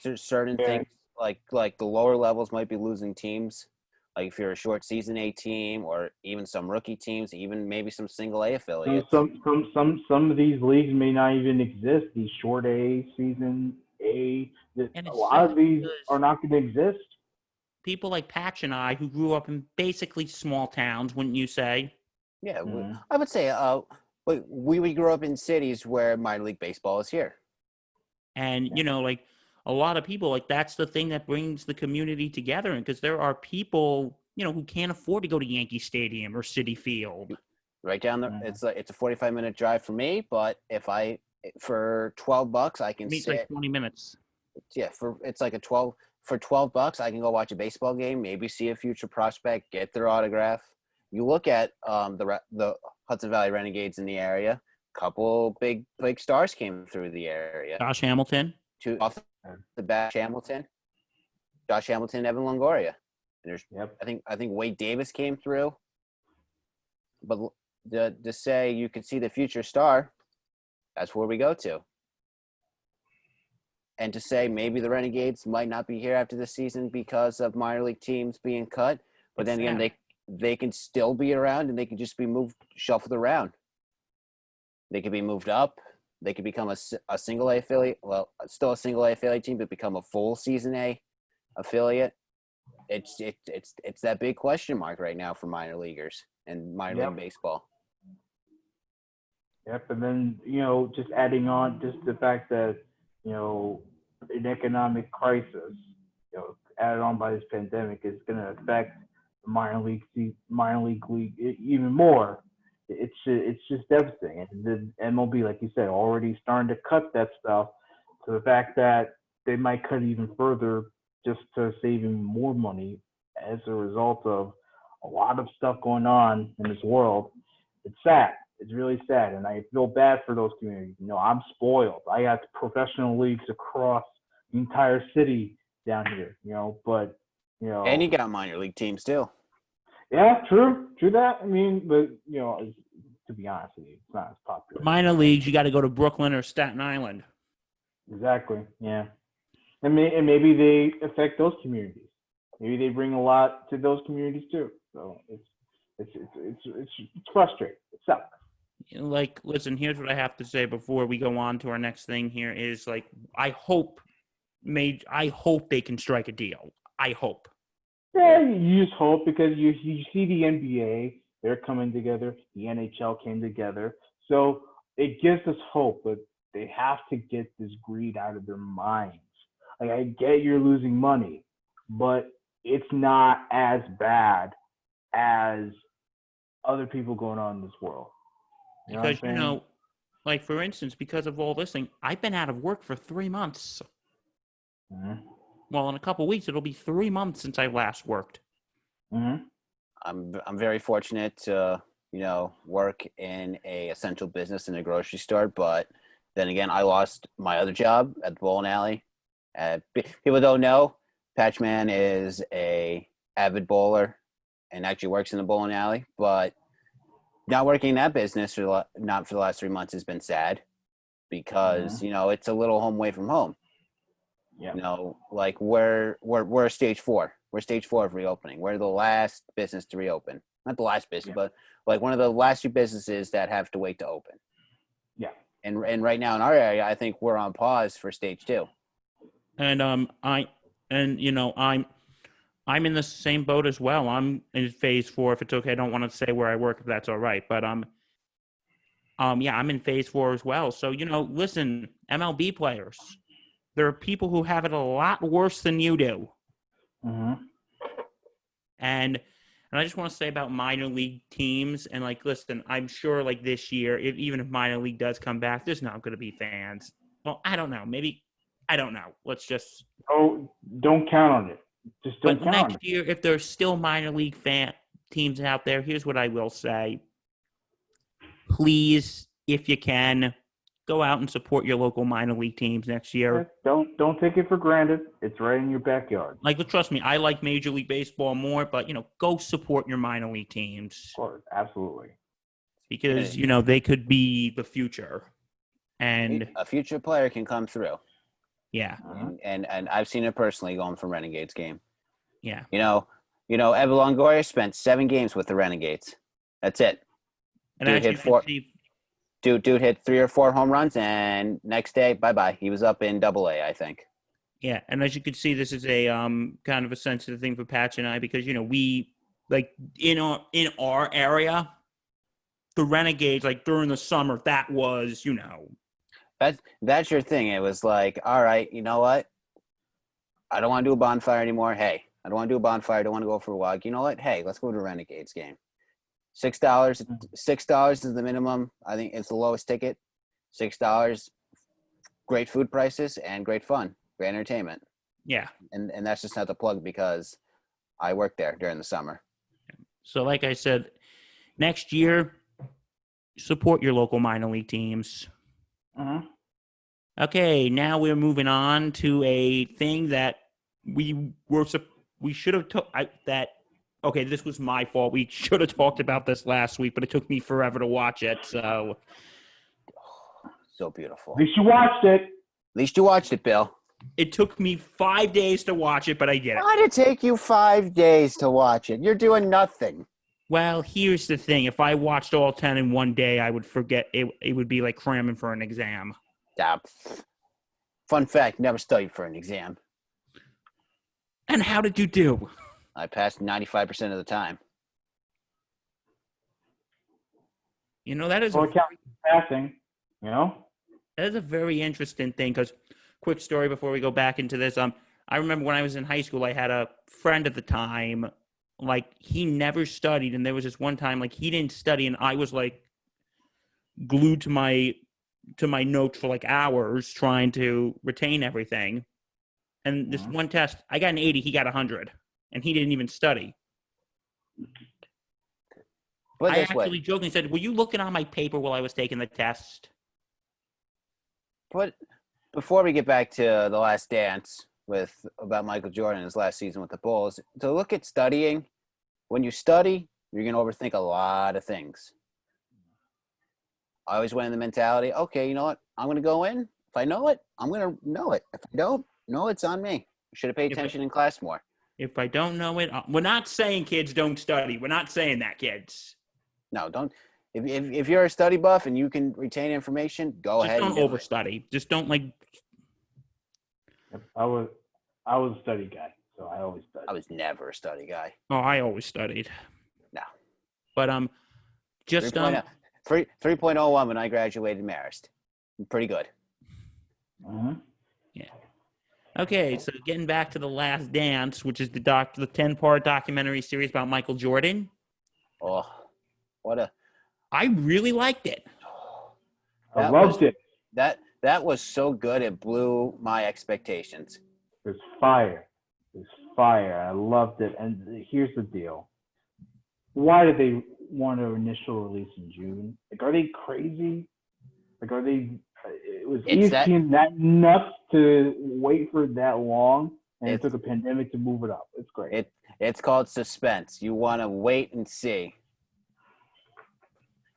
Speaker 2: So certain things like the lower levels might be losing teams. Like if you're a short season A team, or even some rookie teams, even maybe some single A affiliates.
Speaker 3: Some of these leagues may not even exist. These short A, season A, a lot of these are not going to exist.
Speaker 1: People like Patch and I, who grew up in basically small towns, wouldn't you say?
Speaker 2: Yeah, I would say we grew up in cities where minor league baseball is here.
Speaker 1: And, you know, like a lot of people, like that's the thing that brings the community together. And because there are people, you know, who can't afford to go to Yankee Stadium or Citi Field.
Speaker 2: Right down there. It's a 45-minute drive for me, but for $12 I can
Speaker 1: It's
Speaker 2: sit
Speaker 1: like 20 minutes.
Speaker 2: Yeah, for $12 I can go watch a baseball game, maybe see a future prospect, get their autograph. You look at the Hudson Valley Renegades in the area. Couple big stars came through the area.
Speaker 1: Josh Hamilton.
Speaker 2: Off the bat, Josh Hamilton, Evan Longoria. And I think Wade Davis came through. But to say you could see the future star, that's where we go to. And to say maybe the Renegades might not be here after this season because of minor league teams being cut, but then again, they can still be around and they can just be shuffled around. They could be moved up. They could become a single A affiliate. Well, still a single A affiliate team, but become a full season A affiliate. It's that big question mark right now for minor leaguers and minor league baseball.
Speaker 3: Yep, and then, you know, just adding on just the fact that, you know, an economic crisis, you know, added on by this pandemic is going to affect the minor league even more. It's just devastating. And the MLB, like you said, already starting to cut that stuff, to the fact that they might cut even further just to save even more money as a result of a lot of stuff going on in this world. It's sad. It's really sad, and I feel bad for those communities. You know, I'm spoiled. I got professional leagues across the entire city down here, you know, but, you know.
Speaker 2: And you got minor league teams too.
Speaker 3: Yeah, true that. I mean, but, you know, to be honest with you, it's not as popular.
Speaker 1: Minor leagues, you got to go to Brooklyn or Staten Island.
Speaker 3: Exactly, yeah. And maybe they affect those communities. Maybe they bring a lot to those communities too. So It's frustrating. It sucks.
Speaker 1: Like, listen, here's what I have to say before we go on to our next thing here is, like, I hope they can strike a deal. I hope.
Speaker 3: Yeah, you just hope, because you see the NBA, they're coming together. The NHL came together. So it gives us hope, but they have to get this greed out of their minds. Like, I get you're losing money, but it's not as bad as other people going on in this world. You know what I'm
Speaker 1: Because,
Speaker 3: saying?
Speaker 1: like, for instance, because of all this thing, I've been out of work for 3 months.
Speaker 3: Mm-hmm.
Speaker 1: Well, in a couple of weeks, it'll be 3 months since I last worked.
Speaker 3: Mm-hmm.
Speaker 2: I'm very fortunate to, work in a essential business in a grocery store, but then again, I lost my other job at the bowling alley. People don't know, Patchman is a avid and actually works in the bowling alley, but not working in that business not for the last 3 months has been sad because, it's a little home away from home.
Speaker 3: Yeah.
Speaker 2: Like we're stage 4. We're stage 4 of reopening. We're the last business to reopen. Not the last business, but like one of the last few businesses that have to wait to open.
Speaker 3: Yeah.
Speaker 2: And right now in our area, I think we're on pause for stage 2.
Speaker 1: And I'm in the same boat as well. I'm in phase 4. If it's okay, I don't want to say where I work if that's all right. But I'm in phase 4 as well. So, listen, MLB players, there are people who have it a lot worse than you do.
Speaker 3: Mm-hmm.
Speaker 1: And I just want to say about minor league teams, and like, listen, I'm sure like this year, even if minor league does come back, there's not going to be fans. Well, I don't know. Maybe, I don't know. Let's just.
Speaker 3: Oh, don't count on it. Just don't
Speaker 1: But
Speaker 3: count on
Speaker 1: next
Speaker 3: it.
Speaker 1: year, if there's still minor league teams out there, here's what I will say. Please, if you can, go out and support your local minor league teams next year.
Speaker 3: Don't take it for granted. It's right in your backyard.
Speaker 1: Like, trust me, I like Major League Baseball more, but, go support your minor league teams.
Speaker 3: Of course, absolutely.
Speaker 1: Because, they could be the future. And
Speaker 2: a future player can come through.
Speaker 1: Yeah.
Speaker 2: And I've seen it personally going from Renegades game.
Speaker 1: Yeah.
Speaker 2: Evan Longoria spent 7 games with the Renegades. That's it.
Speaker 1: And
Speaker 2: dude hit 4. Dude hit 3 or 4 home runs, and next day, bye-bye. He was up in Double-A, I think.
Speaker 1: Yeah, and as you can see, this is a kind of a sensitive thing for Patch and I because we like in our area, the Renegades, like during the summer, that was
Speaker 2: That's your thing. It was like, all right, you know what? I don't want to do a bonfire anymore. Hey, I don't want to do a bonfire. I don't want to go for a walk. You know what? Hey, let's go to a Renegades game. $6 is the minimum. I think it's the lowest ticket. $6. Great food prices and great fun, great entertainment.
Speaker 1: Yeah.
Speaker 2: And that's just not the plug because I work there during the summer.
Speaker 1: So like I said, next year, support your local minor league teams.
Speaker 3: Uh-huh.
Speaker 1: Okay, now we're moving on to a thing that we should have okay, this was my fault. We should have talked about this last week, but it took me forever to watch it. So
Speaker 2: beautiful.
Speaker 3: At least you watched it.
Speaker 2: At least you watched it, Bill.
Speaker 1: It took me 5 days to watch it, but I did it.
Speaker 2: Why did it take you 5 days to watch it? You're doing nothing.
Speaker 1: Well, here's the thing. If I watched all 10 in one day, I would forget. It would be like cramming for an exam.
Speaker 2: Fun fact, never studied for an exam.
Speaker 1: And how did you do?
Speaker 2: I passed 95% of the time.
Speaker 1: That is
Speaker 3: passing,
Speaker 1: That is a very interesting thing because, quick story before we go back into this. I remember when I was in high school, I had a friend at the time, like he never studied. And there was this one time, like he didn't study and I was like glued to my notes for like hours trying to retain everything. And this one test, I got an 80, he got 100. And he didn't even study. I actually jokingly said, were you looking on my paper while I was taking the test?
Speaker 2: But before we get back to The Last Dance about Michael Jordan, his last season with the Bulls, to look at studying, when you study, you're going to overthink a lot of things. I always went in the mentality, okay, you know what? I'm going to go in. If I know it, I'm going to know it. If I don't know, it's on me. I should have paid attention in class more.
Speaker 1: If I don't know it, we're not saying kids don't study. We're not saying that, kids.
Speaker 2: No, don't. If you're a study buff and you can retain information, go ahead and
Speaker 1: Just don't
Speaker 2: do it.
Speaker 1: overstudy. Just don't like.
Speaker 3: I was a study guy, so I always studied.
Speaker 2: I was never a study guy.
Speaker 1: Oh, I always studied.
Speaker 2: No.
Speaker 1: But just
Speaker 2: 3.01 when I graduated Marist. Pretty good.
Speaker 3: Uh-huh.
Speaker 1: Yeah. Okay, so getting back to The Last Dance, which is the 10-part documentary series about Michael Jordan.
Speaker 2: Oh,
Speaker 1: I really liked it.
Speaker 3: I loved it.
Speaker 2: That was so good. It blew my expectations.
Speaker 3: It was fire. I loved it. And here's the deal. Why did they want to initial release in June? Like, are they crazy? Like, are they? It was ESPN that nuts to wait for that long, and it took a pandemic to move it up. It's great.
Speaker 2: It's called suspense. You want to wait and see.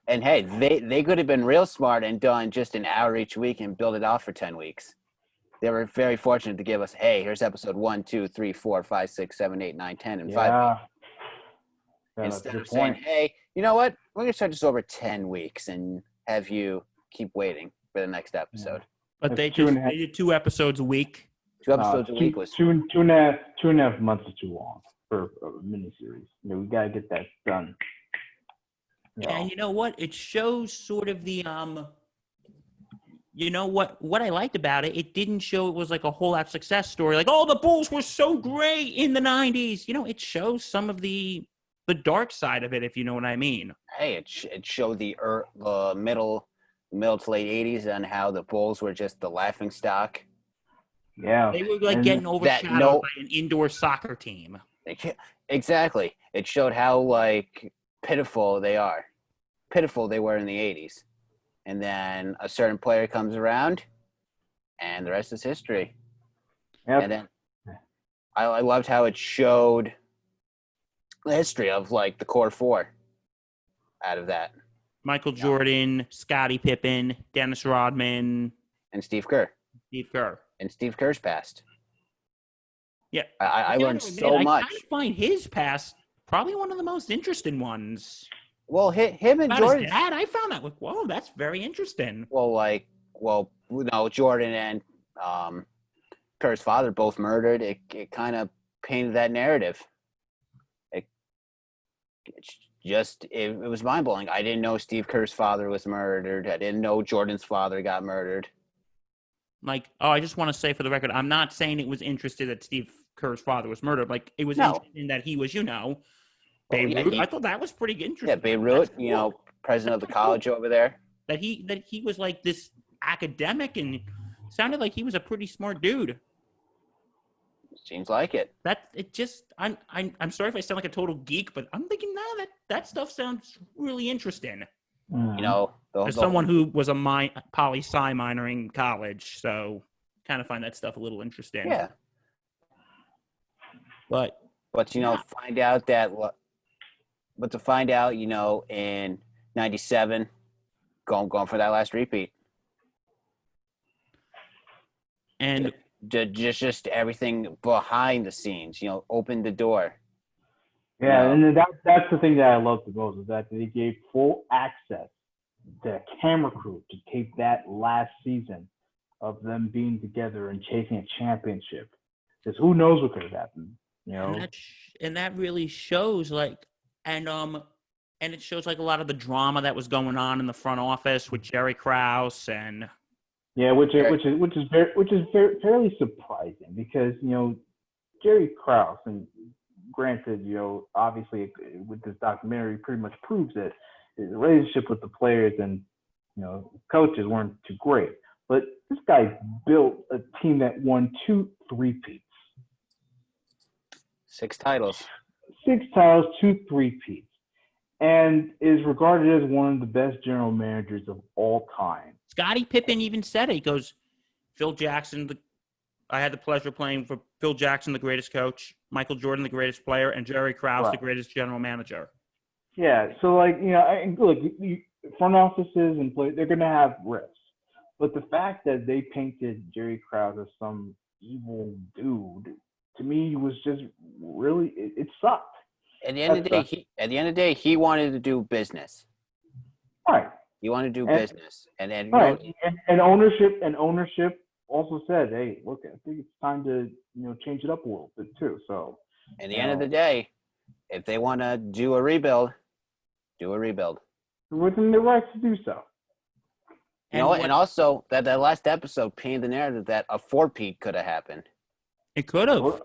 Speaker 2: And hey, they could have been real smart and done just an hour each week and build it out for 10 weeks. They were very fortunate to give us, hey, here's episode 1, 2, 3, 4, 5, 6, 7, 8, 9, 10, and 5 weeks. Instead of saying, hey, you know what? We're going to start this over 10 weeks and have you keep waiting for the next episode.
Speaker 1: But they did 2 episodes a week.
Speaker 2: 2 episodes a week was
Speaker 3: two and a half months is too long for a miniseries. We got to get that done.
Speaker 1: And you know what? It shows sort of the you know what I liked about it? It didn't show it was like a whole out success story. Like, oh, the Bulls were so great in the 90s. You know, it shows some of the dark side of it, if you know what I mean.
Speaker 2: Hey, it showed the middle to late 80s and how the Bulls were just the laughing stock.
Speaker 3: Yeah.
Speaker 1: They were like getting overshadowed by an indoor soccer team.
Speaker 2: Exactly. It showed how like pitiful they were in the 80s. And then a certain player comes around and the rest is history. Yep. And then I loved how it showed the history of like the core 4 out of that.
Speaker 1: Michael Jordan, Scottie Pippen, Dennis Rodman,
Speaker 2: and Steve Kerr. And Steve Kerr's past.
Speaker 1: Yeah.
Speaker 2: I learned so much.
Speaker 1: I find his past probably one of the most interesting ones.
Speaker 2: Well, him and Jordan.
Speaker 1: His dad, I found that like, whoa, that's very interesting.
Speaker 2: Jordan and Kerr's father both murdered. It kind of painted that narrative. It was mind-blowing. I didn't know Steve Kerr's father was murdered. I didn't know Jordan's father got murdered.
Speaker 1: Like, I just want to say for the record, I'm not saying it was interesting that Steve Kerr's father was murdered. Like, it was interesting that he was, Beirut. I thought that was pretty interesting.
Speaker 2: Yeah, Beirut, cool. President of the college over there.
Speaker 1: That he was like this academic and sounded like he was a pretty smart dude.
Speaker 2: Seems like it.
Speaker 1: I'm sorry if I sound like a total geek, but I'm thinking that stuff sounds really interesting. As someone who was a poli-sci minor in college, so kind of find that stuff a little interesting.
Speaker 2: Yeah.
Speaker 1: But
Speaker 2: find out that. But to find out, in '97, going for that last repeat,
Speaker 1: and
Speaker 2: just everything behind the scenes, opened the door.
Speaker 3: Yeah, and that's the thing that I love the most is that they gave full access to the camera crew to tape that last season of them being together and chasing a championship. Because who knows what could have happened,
Speaker 1: And that really shows and it shows like a lot of the drama that was going on in the front office with Jerry Krause and.
Speaker 3: Yeah, which is fairly surprising because Jerry Krause, and granted, obviously with this documentary pretty much proves that his relationship with the players and coaches weren't too great. But this guy built a team that won 2 3-peats.
Speaker 2: 6 titles. 2
Speaker 3: 3-peats. And is regarded as one of the best general managers of all time.
Speaker 1: Scottie Pippen even said it. He goes, Phil Jackson, I had the pleasure of playing for Phil Jackson, the greatest coach, Michael Jordan, the greatest player, and Jerry Krause, the greatest general manager.
Speaker 3: Yeah, so look, front offices and players, they're going to have risks. But the fact that they painted Jerry Krause as some evil dude to me was just really it sucked.
Speaker 2: At the end of the day, he wanted to do business.
Speaker 3: Right.
Speaker 2: He wanted to do business, and
Speaker 3: right. And ownership also said, "Hey, look, I think it's time to change it up a little bit too." So
Speaker 2: at the end of the day, if they want to do a rebuild, do a rebuild.
Speaker 3: Within their rights to do so.
Speaker 2: And also that last episode painted the narrative that a four-peat could have happened.
Speaker 1: It could have.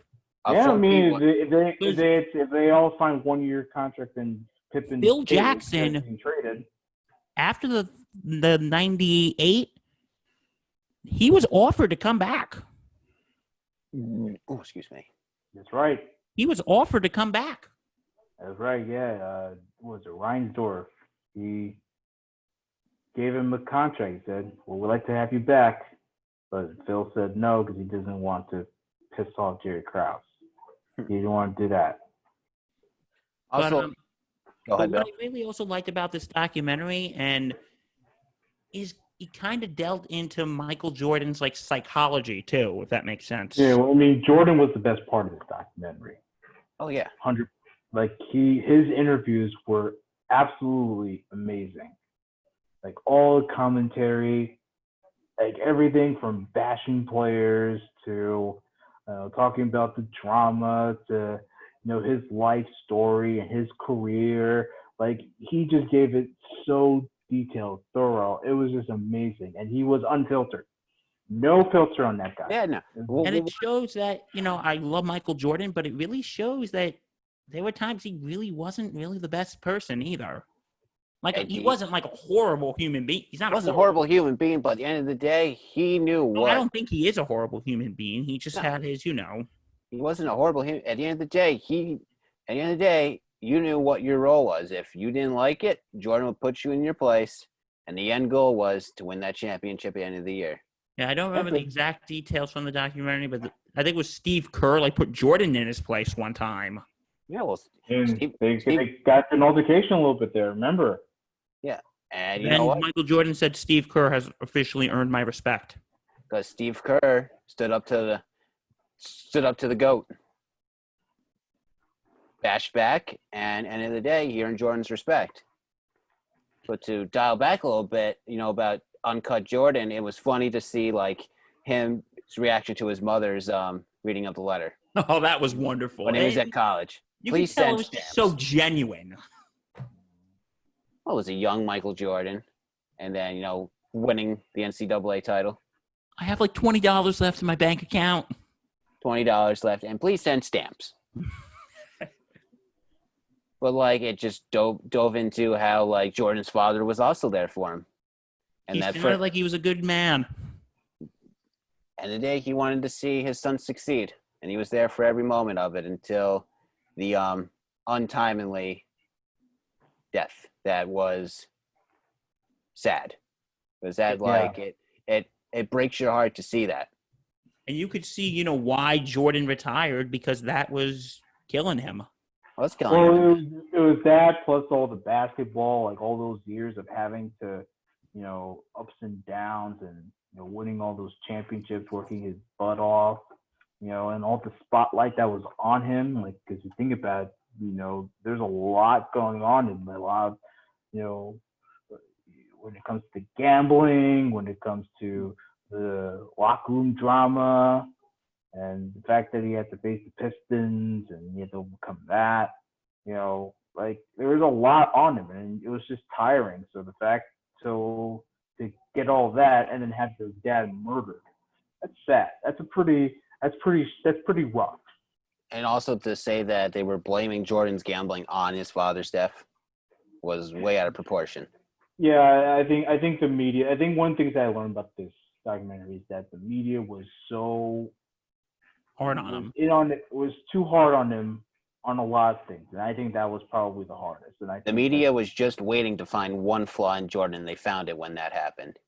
Speaker 3: Yeah, I mean, if they all signed 1-year contract and Pippen
Speaker 1: Phil Jackson
Speaker 3: being traded
Speaker 1: after the 98, he was offered to come back.
Speaker 2: Oh, excuse me.
Speaker 3: That's right.
Speaker 1: He was offered to come back.
Speaker 3: That's right. Yeah. What was it Reinsdorf? He gave him a contract. He said, "Well, we'd like to have you back," but Phil said no because he doesn't want to piss off Jerry Krause. He didn't want to do that.
Speaker 2: Also, go ahead, Bill.
Speaker 1: What I really also liked about this documentary is he kind of delved into Michael Jordan's psychology too, if that makes sense.
Speaker 3: Yeah, well, I mean, Jordan was the best part of this documentary.
Speaker 2: Oh yeah,
Speaker 3: 100. His interviews were absolutely amazing. All the commentary, everything from bashing players to talking about the drama to his life story and his career. He just gave it so detailed, thorough. It was just amazing, and he was unfiltered. No filter on that guy.
Speaker 2: yeah, no.
Speaker 1: And it shows that I love Michael Jordan, but it really shows that there were times he really wasn't really the best person either. He wasn't a horrible human being. He
Speaker 2: wasn't a horrible human being, but at the end of the day, he knew what.
Speaker 1: I don't think he is a horrible human being. He just had his,
Speaker 2: He wasn't a horrible human. At the end of the day, you knew what your role was. If you didn't like it, Jordan would put you in your place, and the end goal was to win that championship at the end of the year.
Speaker 1: Yeah, I don't remember the exact details from the documentary, but I think it was Steve Kerr put Jordan in his place one time.
Speaker 2: Yeah, well,
Speaker 3: they got an altercation a little bit there. Remember?
Speaker 2: Yeah, and you
Speaker 1: know
Speaker 2: what?
Speaker 1: Michael Jordan said Steve Kerr has officially earned my respect
Speaker 2: because Steve Kerr stood up to the GOAT, bashed back, and at the end of the day, he earned Jordan's respect. But to dial back a little bit, about Uncut Jordan, it was funny to see his reaction to his mother's reading of the letter.
Speaker 1: Oh, that was wonderful.
Speaker 2: When he was at college.
Speaker 1: Please send stamps. It was so genuine.
Speaker 2: Well, it was a young Michael Jordan, and then winning the NCAA title.
Speaker 1: I have $20 left in my bank account.
Speaker 2: $20 left, and please send stamps. But it just dove into how Jordan's father was also there for him, and
Speaker 1: he sounded he was a good man.
Speaker 2: And the day he wanted to see his son succeed, and he was there for every moment of it until the untimely death. That was sad. Was that it breaks your heart to see that.
Speaker 1: And you could see, why Jordan retired, because that was killing him.
Speaker 2: Well, it's killing him.
Speaker 3: It was that plus all the basketball, all those years of having to, ups and downs and winning all those championships, working his butt off, and all the spotlight that was on him. Because you think about it, there's a lot going on in a lot of, when it comes to gambling, when it comes to the locker room drama, and the fact that he had to face the Pistons and he had to overcome that, there was a lot on him, and it was just tiring. So to get all that and then have his dad murdered, that's sad. That's pretty rough.
Speaker 2: And also to say that they were blaming Jordan's gambling on his father's death was way out of proportion.
Speaker 3: Yeah, I think the media. I think one thing that I learned about this documentary is that the media was so
Speaker 1: hard on him.
Speaker 3: It was too hard on him on a lot of things, and I think that was probably the hardest. And
Speaker 2: the media was just waiting to find one flaw in Jordan, and they found it when that happened.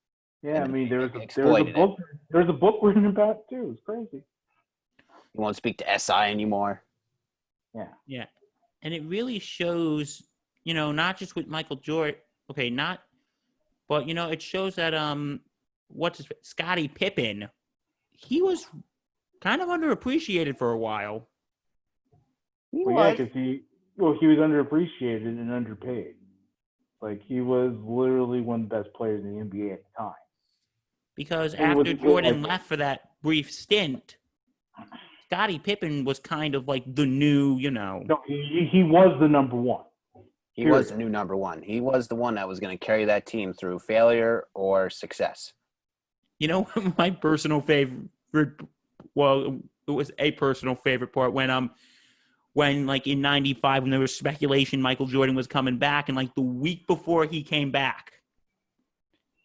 Speaker 3: Yeah, I mean, there's a book written about it too. It's crazy.
Speaker 2: You won't speak to SI anymore.
Speaker 3: Yeah.
Speaker 1: Yeah, and it really shows, not just with Michael Jordan. Okay, but it shows that Scottie Pippen, he was kind of underappreciated for a while.
Speaker 2: He
Speaker 3: Well,
Speaker 2: was.
Speaker 3: yeah, because he was underappreciated and underpaid. Like, he was literally one of the best players in the NBA at the time.
Speaker 1: Because
Speaker 3: And
Speaker 1: after Jordan left for that brief stint, Scottie Pippen was kind of like the new,
Speaker 3: No, he was the number one.
Speaker 2: He was the new number one. He was the one that was going to carry that team through failure or success.
Speaker 1: You know, my personal favorite, well, it was a personal favorite part when like in 95, when there was speculation Michael Jordan was coming back, and like the week before he came back,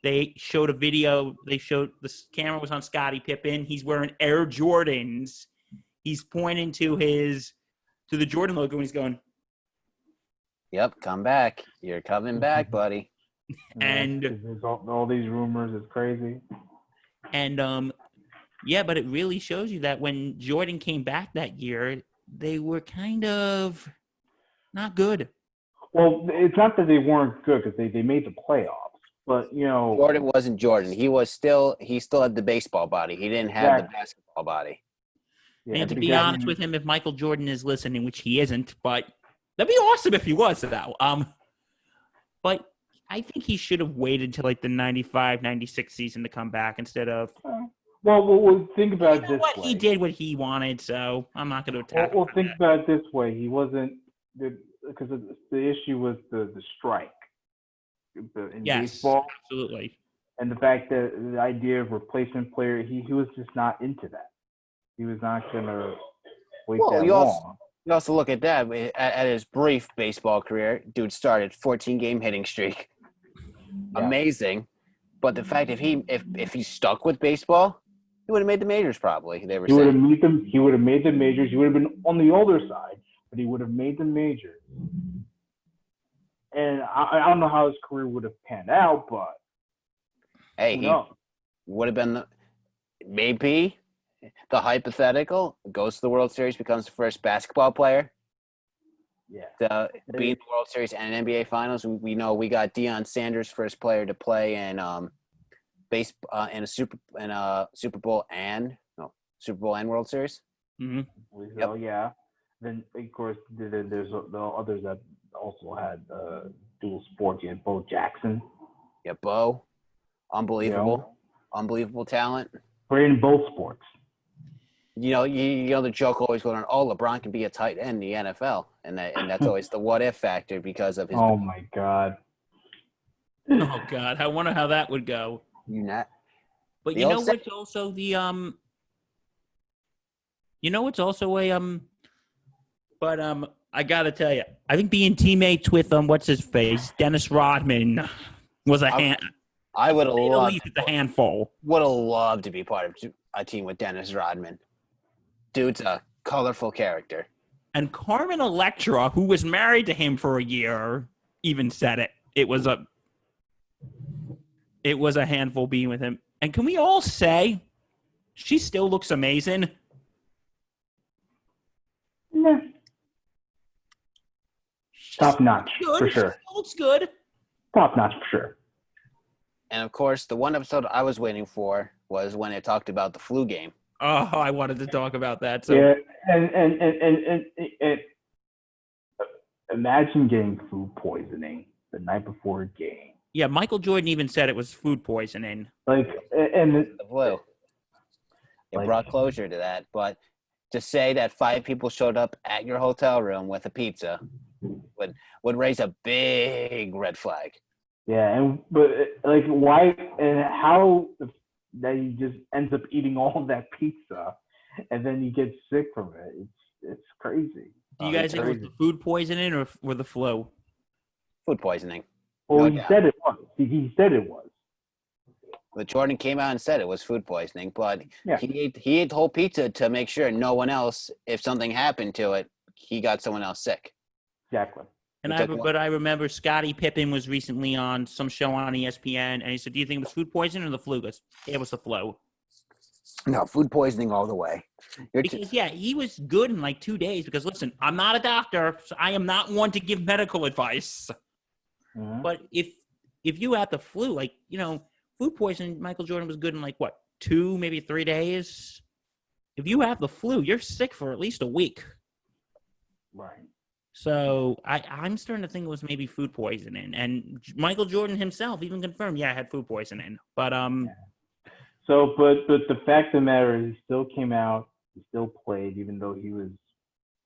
Speaker 1: they showed a video. They showed the camera was on Scottie Pippen. He's wearing Air Jordans. He's pointing to the Jordan logo, and he's going,
Speaker 2: Yep, come back. You're coming back, buddy.
Speaker 1: and
Speaker 3: there's all these rumors. It's crazy.
Speaker 1: And yeah, but it really shows you that when Jordan came back that year, they were kind of not good.
Speaker 3: Well, it's not that they weren't good because they made the playoffs, but
Speaker 2: Jordan wasn't Jordan. He still had the baseball body. He didn't have the basketball body.
Speaker 3: Yeah,
Speaker 1: And to be honest with him, if Michael Jordan is listening, which he isn't, but that'd be awesome if he was though. But I think he should have waited till like the 95, 96 season to come back instead of.
Speaker 3: Well, think about it this way.
Speaker 1: He did what he wanted, so I'm not going to attack him.
Speaker 3: Well, think about it this way. He wasn't because the issue was the strike in baseball.
Speaker 1: Absolutely.
Speaker 3: And the fact that the idea of replacement player, he was just not into that. He was not going to wait that long.
Speaker 2: You also look at that. At his brief baseball career, dude started 14-game hitting streak. Yeah. Amazing. But the fact if he stuck with baseball, he would have made the majors probably. He would have made them.
Speaker 3: He would have made the majors. He would have been on the older side, but he would have made the majors. And I don't know how his career would have panned out, but
Speaker 2: he would have been maybe the hypothetical goes to the World Series, becomes the first basketball player. Yeah. To be in the World Series and NBA Finals. We know we got Deion Sanders, first player to play in in a Super Bowl and World Series.
Speaker 3: Mm-hmm. So yeah. Then of course there's the others that also had dual sports. You had Bo Jackson.
Speaker 2: Yeah, Bo, unbelievable talent.
Speaker 3: But in both sports.
Speaker 2: You know the joke always going on. Oh, LeBron can be a tight end in the NFL, and that's always the what if factor because of his.
Speaker 3: Oh my God.
Speaker 1: Oh God, I wonder how that would go. But you know what's also the You know what's also a But I gotta tell you, I think being teammates with what's his face, Dennis Rodman, was a hand.
Speaker 2: I would have loved
Speaker 1: the handful.
Speaker 2: Would have loved to be part of a team with Dennis Rodman. Dude's a colorful character.
Speaker 1: And Carmen Electra, who was married to him for a year, even said it. It was a handful being with him. And can we all say she still looks amazing?
Speaker 3: No. Top notch, for sure.
Speaker 1: She looks good.
Speaker 3: Top notch, for sure.
Speaker 2: And of course, the one episode I was waiting for was when it talked about the flu game.
Speaker 1: Oh, I wanted to talk about that. So.
Speaker 3: Yeah, and imagine getting food poisoning the night before a game.
Speaker 1: Yeah, Michael Jordan even said it was food poisoning.
Speaker 3: And
Speaker 2: the flu. It brought closure to that, but to say that 5 people showed up at your hotel room with a pizza would raise a big red flag.
Speaker 3: Yeah, but why and how that he just ends up eating all of that pizza, and then he gets sick from it. It's crazy.
Speaker 1: Do you guys think it was the food poisoning or the flu?
Speaker 2: Food poisoning.
Speaker 3: Well, he said it was. He said it was.
Speaker 2: But Jordan came out and said it was food poisoning, but he ate the whole pizza to make sure no one else, if something happened to it, he got someone else sick.
Speaker 3: Exactly.
Speaker 1: But I remember Scottie Pippen was recently on some show on ESPN, and he said, "Do you think it was food poisoning or the flu?" It was the flu.
Speaker 2: No, food poisoning all the way.
Speaker 1: Because he was good in like 2 days. Because listen, I'm not a doctor, so I am not one to give medical advice. Mm-hmm. But if you had the flu, food poisoning, Michael Jordan was good in 2, maybe 3 days. if you have the flu, you're sick for at least a week.
Speaker 3: Right.
Speaker 1: So I'm starting to think it was maybe food poisoning. And Michael Jordan himself even confirmed, yeah, I had food poisoning. But
Speaker 3: So, but the fact of the matter is, he still came out, he still played, even though he was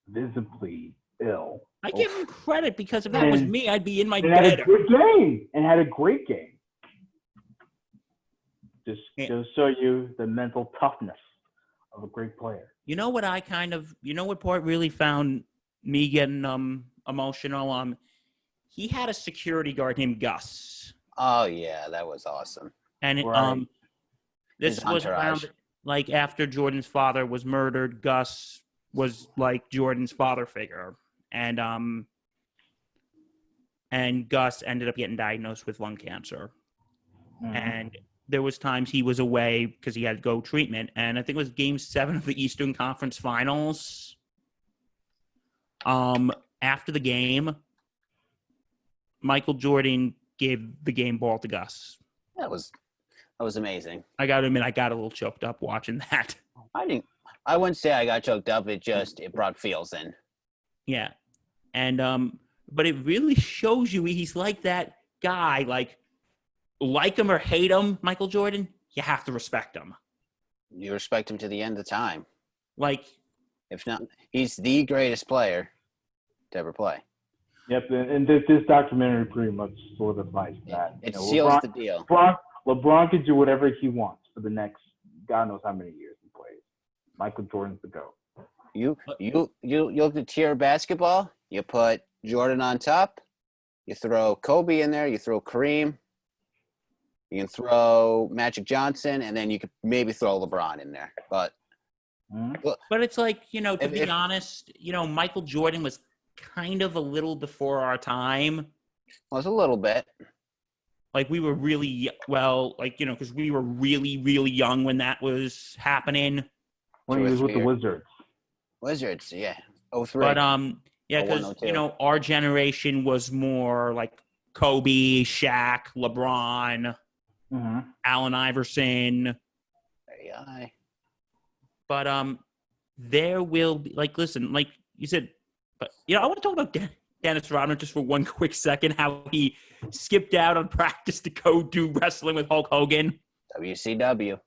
Speaker 3: visibly ill.
Speaker 1: I give him credit because if that was me, I'd be in my
Speaker 3: and had
Speaker 1: bed.
Speaker 3: a good game and had a great game. Just show you the mental toughness of a great player.
Speaker 1: You know what what part really found me getting emotional? He had a security guard named Gus.
Speaker 2: Oh yeah, that was awesome.
Speaker 1: And
Speaker 3: Right.
Speaker 1: this was around like after Jordan's father was murdered. Gus was like Jordan's father figure, and Gus ended up getting diagnosed with lung cancer.
Speaker 3: Mm-hmm.
Speaker 1: And there was times he was away because he had to go treatment. And I think it was Game 7 of the Eastern Conference Finals. After the game, Michael Jordan gave the game ball to Gus.
Speaker 2: That was amazing.
Speaker 1: I got to admit, I got a little choked up watching that.
Speaker 2: I wouldn't say I got choked up. It brought feels in.
Speaker 1: Yeah. And but it really shows you he's like that guy, like him or hate him, Michael Jordan, you have to respect him.
Speaker 2: You respect him to the end of time.
Speaker 1: Like,
Speaker 2: if not, he's the greatest player to ever play.
Speaker 3: Yep, and this documentary pretty much solidifies that.
Speaker 2: It seals the deal.
Speaker 3: LeBron can do whatever he wants for the next God knows how many years he plays. Michael Jordan's the GOAT.
Speaker 2: You look at tier basketball. You put Jordan on top. You throw Kobe in there. You throw Kareem. You can throw Magic Johnson, and then you could maybe throw LeBron in there. But
Speaker 1: it's like, to be honest, Michael Jordan was kind of a little before our time.
Speaker 2: Was a little bit.
Speaker 1: Like we were really because we were really, really young when that was happening.
Speaker 3: When he was with the Wizards.
Speaker 2: Wizards, yeah. 03.
Speaker 1: But because our generation was more like Kobe, Shaq, LeBron, Allen Iverson.
Speaker 2: AI.
Speaker 1: But there will be listen, like you said, but I want to talk about Dennis Rodman just for one quick second. How he skipped out on practice to go do wrestling with Hulk Hogan.
Speaker 2: WCW.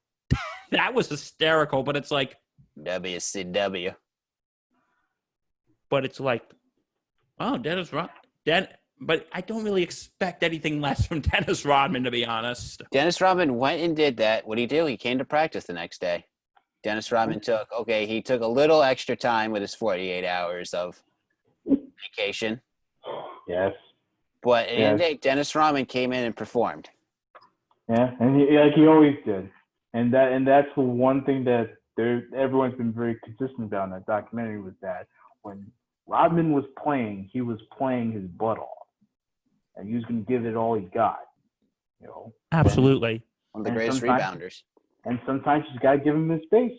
Speaker 1: That was hysterical, but it's like
Speaker 2: WCW.
Speaker 1: But it's like, oh, Dennis Rodman. But I don't really expect anything less from Dennis Rodman, to be honest.
Speaker 2: Dennis Rodman went and did that. What did he do? He came to practice the next day. Dennis Rodman took a little extra time with his 48 hours of vacation.
Speaker 3: Yes.
Speaker 2: But at the end of the day, Dennis Rodman came in and performed.
Speaker 3: Yeah, and he always did. And that's the one thing that everyone's been very consistent about in that documentary was that when Rodman was playing, he was playing his butt off. And he was going to give it all he got.
Speaker 1: Absolutely.
Speaker 2: One of the greatest rebounders.
Speaker 3: And sometimes you just got to give him his space.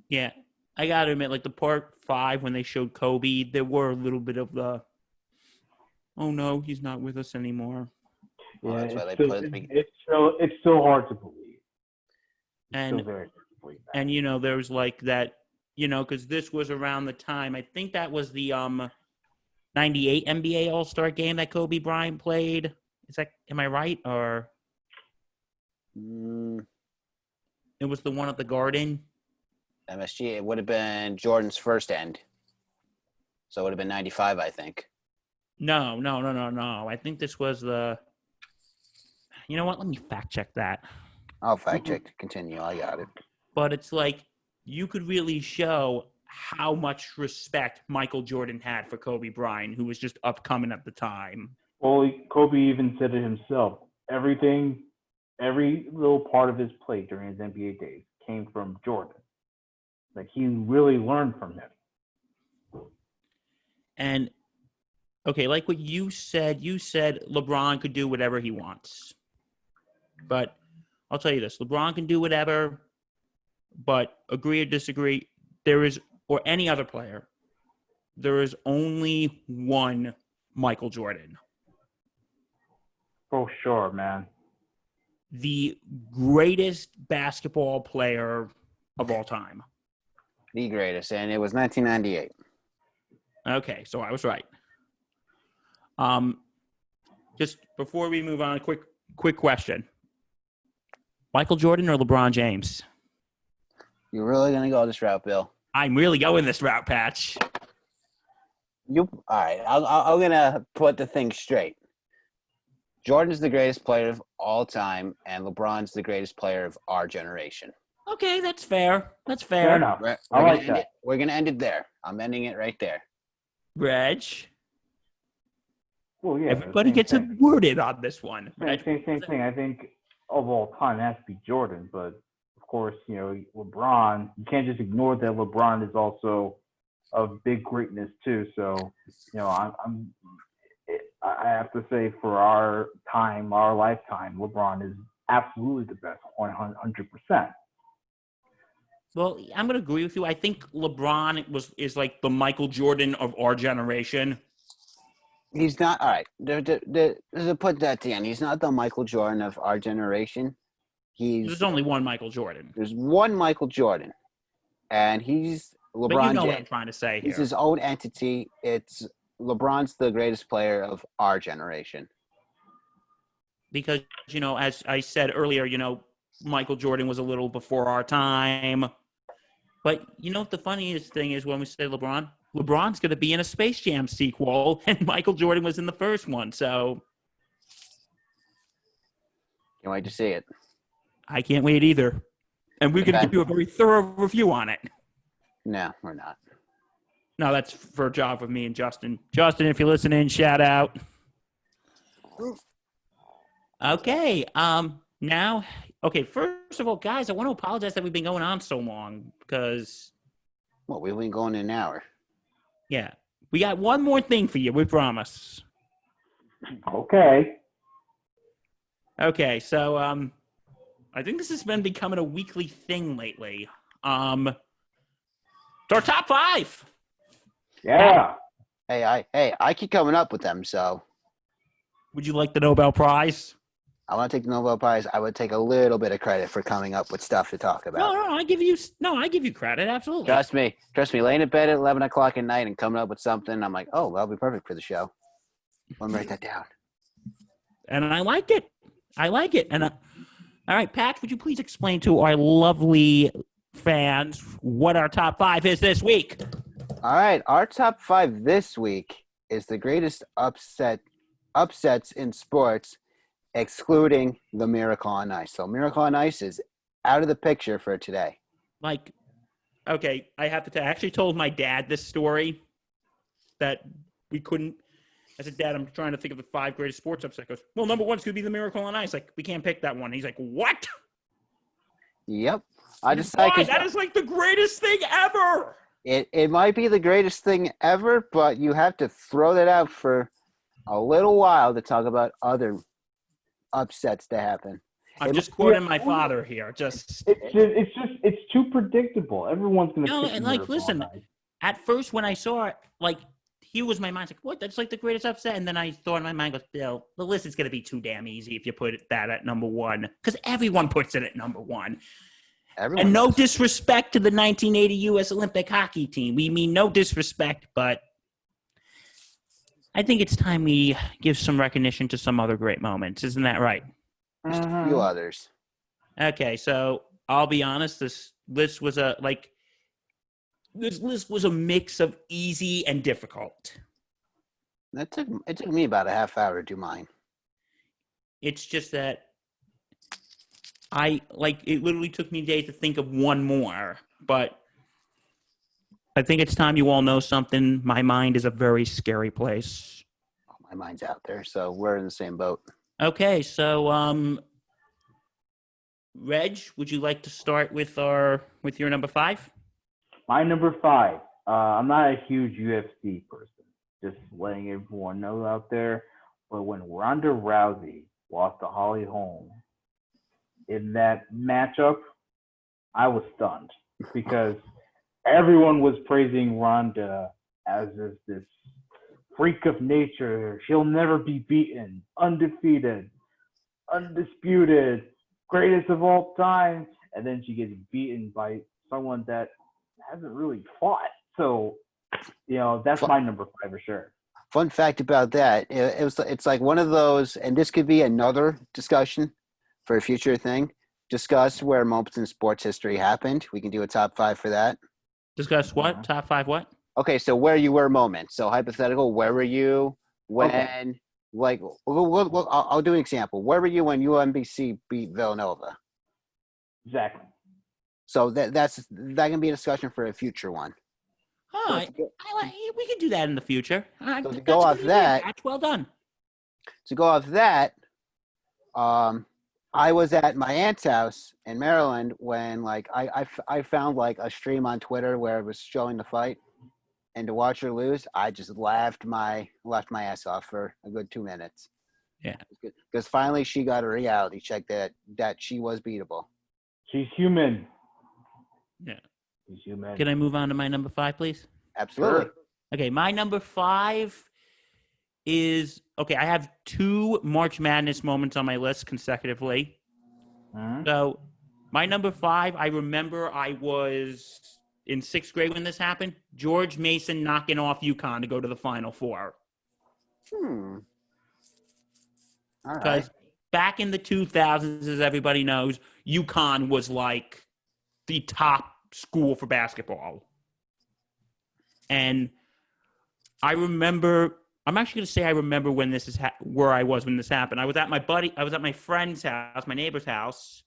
Speaker 1: Yeah. I got to admit, like the part 5 when they showed Kobe, there were a little bit of the, oh no, he's not with us anymore.
Speaker 3: Yeah, it's still hard to believe. It's still very hard to believe that.
Speaker 1: And there was like that, because this was around the time, I think that was the 98 NBA All-Star game that Kobe Bryant played. Am I right? Or it was the one at the Garden?
Speaker 2: MSG, it would have been Jordan's first end. So it would have been 95, I think.
Speaker 1: No. I think this was the... You know what? Let me fact check that.
Speaker 2: I'll fact check. Continue. I got it.
Speaker 1: But it's like you could really show how much respect Michael Jordan had for Kobe Bryant, who was just upcoming at the time.
Speaker 3: Well, Kobe even said it himself. Every little part of his play during his NBA days came from Jordan. Like he really learned from him.
Speaker 1: And okay, like what you said LeBron could do whatever he wants. But I'll tell you this, LeBron can do whatever, but agree or disagree, or any other player, there is only one Michael Jordan.
Speaker 3: For sure, man.
Speaker 1: The greatest basketball player of all time.
Speaker 2: The greatest, and it was 1998.
Speaker 1: Okay, so I was right. Just before we move on, quick question: Michael Jordan or LeBron James?
Speaker 2: You're really gonna go this route, Bill?
Speaker 1: I'm really going this route, Patch.
Speaker 2: All right. I'm gonna put the thing straight. Jordan's the greatest player of all time, and LeBron's the greatest player of our generation.
Speaker 1: Okay, that's fair. That's
Speaker 3: Fair
Speaker 1: fair.
Speaker 3: enough.
Speaker 2: We're gonna end it. We're gonna end it there. I'm ending it right there.
Speaker 1: Reg,
Speaker 3: Well, yeah.
Speaker 1: everybody
Speaker 3: same
Speaker 1: gets a
Speaker 3: thing.
Speaker 1: word in on this one. Reg,
Speaker 3: Same thing. I think of all time it has to be Jordan, but of course, LeBron. You can't just ignore that LeBron is also of big greatness too. So, I have to say for our time, our lifetime, LeBron is absolutely the best, 100%.
Speaker 1: Well, I'm going to agree with you. I think LeBron is like the Michael Jordan of our generation.
Speaker 2: He's not all right. To put that to the end, he's not the Michael Jordan of our generation.
Speaker 1: There's only one Michael Jordan.
Speaker 2: There's one Michael Jordan, and he's LeBron.
Speaker 1: But you know
Speaker 2: James.
Speaker 1: what I'm trying to say here.
Speaker 2: He's his own entity. It's LeBron's the greatest player of our generation.
Speaker 1: Because, as I said earlier, Michael Jordan was a little before our time. But the funniest thing is when we say LeBron's going to be in a Space Jam sequel, and Michael Jordan was in the first one. So
Speaker 2: Can't wait to see it.
Speaker 1: I can't wait either. And we're going to give you a very thorough review on it.
Speaker 2: No, we're not.
Speaker 1: No, that's for a job with me and Justin. Justin, if you're listening, shout out. Okay. First of all, guys, I want to apologize that we've been going on so long because...
Speaker 2: Well, we've been going an hour.
Speaker 1: Yeah. We got one more thing for you, we promise.
Speaker 3: Okay.
Speaker 1: Okay, so I think this has been becoming a weekly thing lately. It's our top 5.
Speaker 3: Yeah.
Speaker 2: Hey, I keep coming up with them, so...
Speaker 1: Would you like the Nobel Prize?
Speaker 2: I want to take the Nobel Prize. I would take a little bit of credit for coming up with stuff to talk about.
Speaker 1: No, I give you credit, absolutely.
Speaker 2: Trust me, laying in bed at 11 o'clock at night and coming up with something, I'm like, oh, that'll be perfect for the show. Let me write that down.
Speaker 1: And I like it. And all right, Pat, would you please explain to our lovely fans what our top 5 is this week?
Speaker 2: All right, our top 5 this week is the greatest upsets in sports, excluding the Miracle on Ice. So Miracle on Ice is out of the picture for today.
Speaker 1: Like, okay, I have to tell. I actually told my dad this story that we couldn't. I said, Dad, I'm trying to think of the 5 greatest sports upsets. He goes, well, number 1 is going to be the Miracle on Ice. Like, we can't pick that one. He's like, what?
Speaker 2: Yep.
Speaker 1: Why? That is like the greatest thing ever.
Speaker 2: It might be the greatest thing ever, but you have to throw that out for a little while to talk about other upsets that happen.
Speaker 1: I'm just quoting my father here.
Speaker 3: It's too predictable. Everyone's gonna.
Speaker 1: No, and like, listen. At first, when I saw it, like, he was my mind. Like, what? That's like the greatest upset. And then I thought in my mind, goes, Bill, the list is gonna be too damn easy if you put that at number 1, because everyone puts it at number 1. And no disrespect to the 1980 U.S. Olympic hockey team. We mean no disrespect, but I think it's time we give some recognition to some other great moments. Isn't that right?
Speaker 2: Just a few others.
Speaker 1: Okay, so I'll be honest. This list was a mix of easy and difficult.
Speaker 2: It took me about a half hour to do mine.
Speaker 1: It's just that it literally took me days to think of one more, but I think it's time you all know something. My mind is a very scary place.
Speaker 2: My mind's out there, so we're in the same boat.
Speaker 1: Okay, so Reg, would you like to start with your number 5?
Speaker 3: My number 5. I'm not a huge UFC person. Just letting everyone know out there. But when Ronda Rousey lost to Holly Holm in that matchup, I was stunned because everyone was praising Ronda as this freak of nature. She'll never be beaten, undefeated, undisputed, greatest of all time. And then she gets beaten by someone that hasn't really fought. So, that's my number 5 for sure.
Speaker 2: Fun fact about that, it's like one of those, and this could be another discussion for a future thing. Discuss where moments in sports history happened. We can do a top 5 for that.
Speaker 1: Discuss what? Top 5 what?
Speaker 2: Okay, so where you were moments. So hypothetical, where were you when,
Speaker 3: Okay.
Speaker 2: like, I'll do an example. Where were you when UMBC beat Villanova?
Speaker 3: Exactly.
Speaker 2: So that can be a discussion for a future one.
Speaker 1: Oh, we can do that in the future.
Speaker 2: So to
Speaker 1: That's
Speaker 2: go
Speaker 1: a
Speaker 2: off
Speaker 1: good
Speaker 2: that,
Speaker 1: idea, Patch. Well done.
Speaker 2: I was at my aunt's house in Maryland when I found like a stream on Twitter where it was showing the fight, and to watch her lose, I just laughed my ass off for a good 2 minutes.
Speaker 1: Yeah,
Speaker 2: because finally she got a reality check that she was beatable.
Speaker 3: She's human.
Speaker 1: yeah.
Speaker 3: She's human.
Speaker 1: Can I move on to my number 5, please?
Speaker 2: Absolutely.
Speaker 3: Sure.
Speaker 1: Okay, my number 5 is I have 2 March Madness moments on my list consecutively.
Speaker 3: Mm-hmm.
Speaker 1: So my number 5, I remember I was in 6th grade when this happened. George Mason knocking off UConn to go to the Final Four.
Speaker 2: All right.
Speaker 1: Because back in the 2000s, as everybody knows, UConn was like the top school for basketball. And I remember, I'm actually going to say I remember when this is where I was when this happened. I was at my friend's house, my neighbor's house,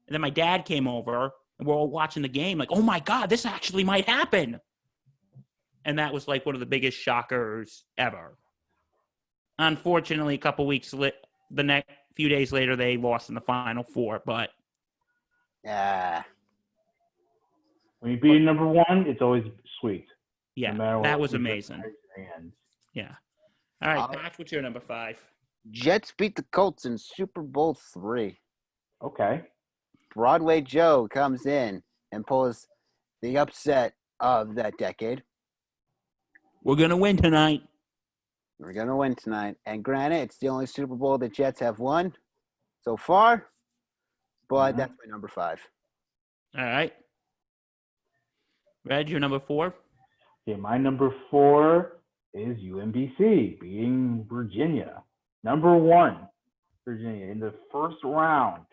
Speaker 1: and then my dad came over, and we're all watching the game like, oh my God, this actually might happen. And that was like one of the biggest shockers ever. Unfortunately, a couple weeks the next few days later, they lost in the Final Four, but
Speaker 2: Yeah.
Speaker 3: When you beat number 1, it's always sweet.
Speaker 1: yeah,
Speaker 3: No
Speaker 1: that was amazing.
Speaker 3: Hands.
Speaker 1: Yeah. All right, Patch, what's your number 5?
Speaker 2: Jets beat the Colts in Super Bowl III.
Speaker 3: Okay.
Speaker 2: Broadway Joe comes in and pulls the upset of that decade.
Speaker 1: We're going to win tonight.
Speaker 2: We're going to win tonight. And granted, it's the only Super Bowl the Jets have won so far, but that's my number 5.
Speaker 1: All right. Reg, your number 4?
Speaker 3: Okay, my number 4 is UMBC beating Virginia. Number 1, Virginia in the first round.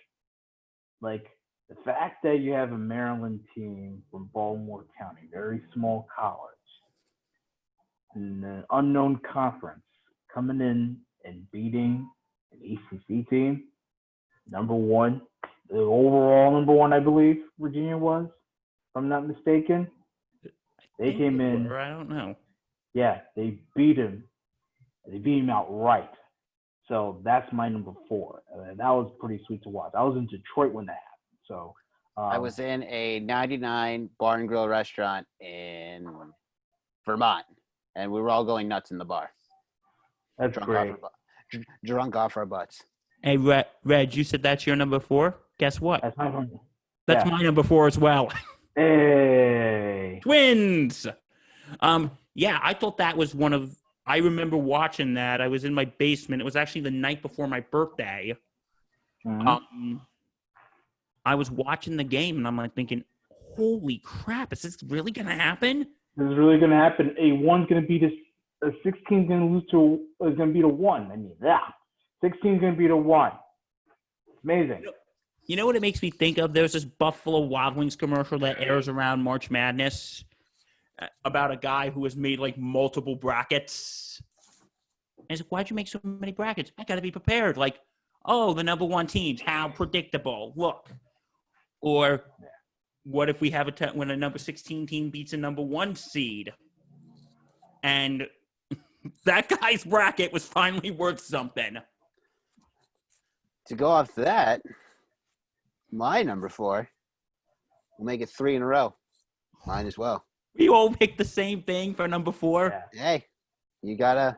Speaker 3: Like, the fact that you have a Maryland team from Baltimore County, very small college, in an unknown conference, coming in and beating an ACC team. Number 1, the overall number 1, I believe Virginia was, if I'm not mistaken. They came in.
Speaker 1: I don't know.
Speaker 3: Yeah, they beat him. They beat him outright. So that's my number 4. That was pretty sweet to watch. I was in Detroit when that happened. So
Speaker 2: I was in a 99 bar and grill restaurant in Vermont, and we were all going nuts in the bar.
Speaker 3: That's great.
Speaker 2: Drunk off our butts.
Speaker 1: Hey, Reg, you said that's your number 4? Guess what?
Speaker 3: That's my number.
Speaker 1: That's my number 4 as well.
Speaker 3: Hey.
Speaker 1: Twins. Yeah, I thought that was I remember watching that. I was in my basement. It was actually the night before my birthday.
Speaker 3: Mm-hmm.
Speaker 1: I was watching the game, and I'm like thinking, holy crap, is this really going to happen?
Speaker 3: This is really going to happen. A 1's going to beat a 16 going to lose to is going to beat a 1. I mean, 16 is going to beat a 1. It's amazing.
Speaker 1: You know what it makes me think of? There's this Buffalo Wild Wings commercial that airs around March Madness about a guy who has made like multiple brackets. And he's like, why'd you make so many brackets? I got to be prepared. Like, oh, the number 1 teams, how predictable. Look. Or what if we have when a number 16 team beats a number 1 seed? And that guy's bracket was finally worth something.
Speaker 2: To go off that, my number 4 will make it 3 in a row. Mine as well.
Speaker 1: We all picked the same thing for number 4.
Speaker 3: Yeah.
Speaker 2: Hey, you gotta.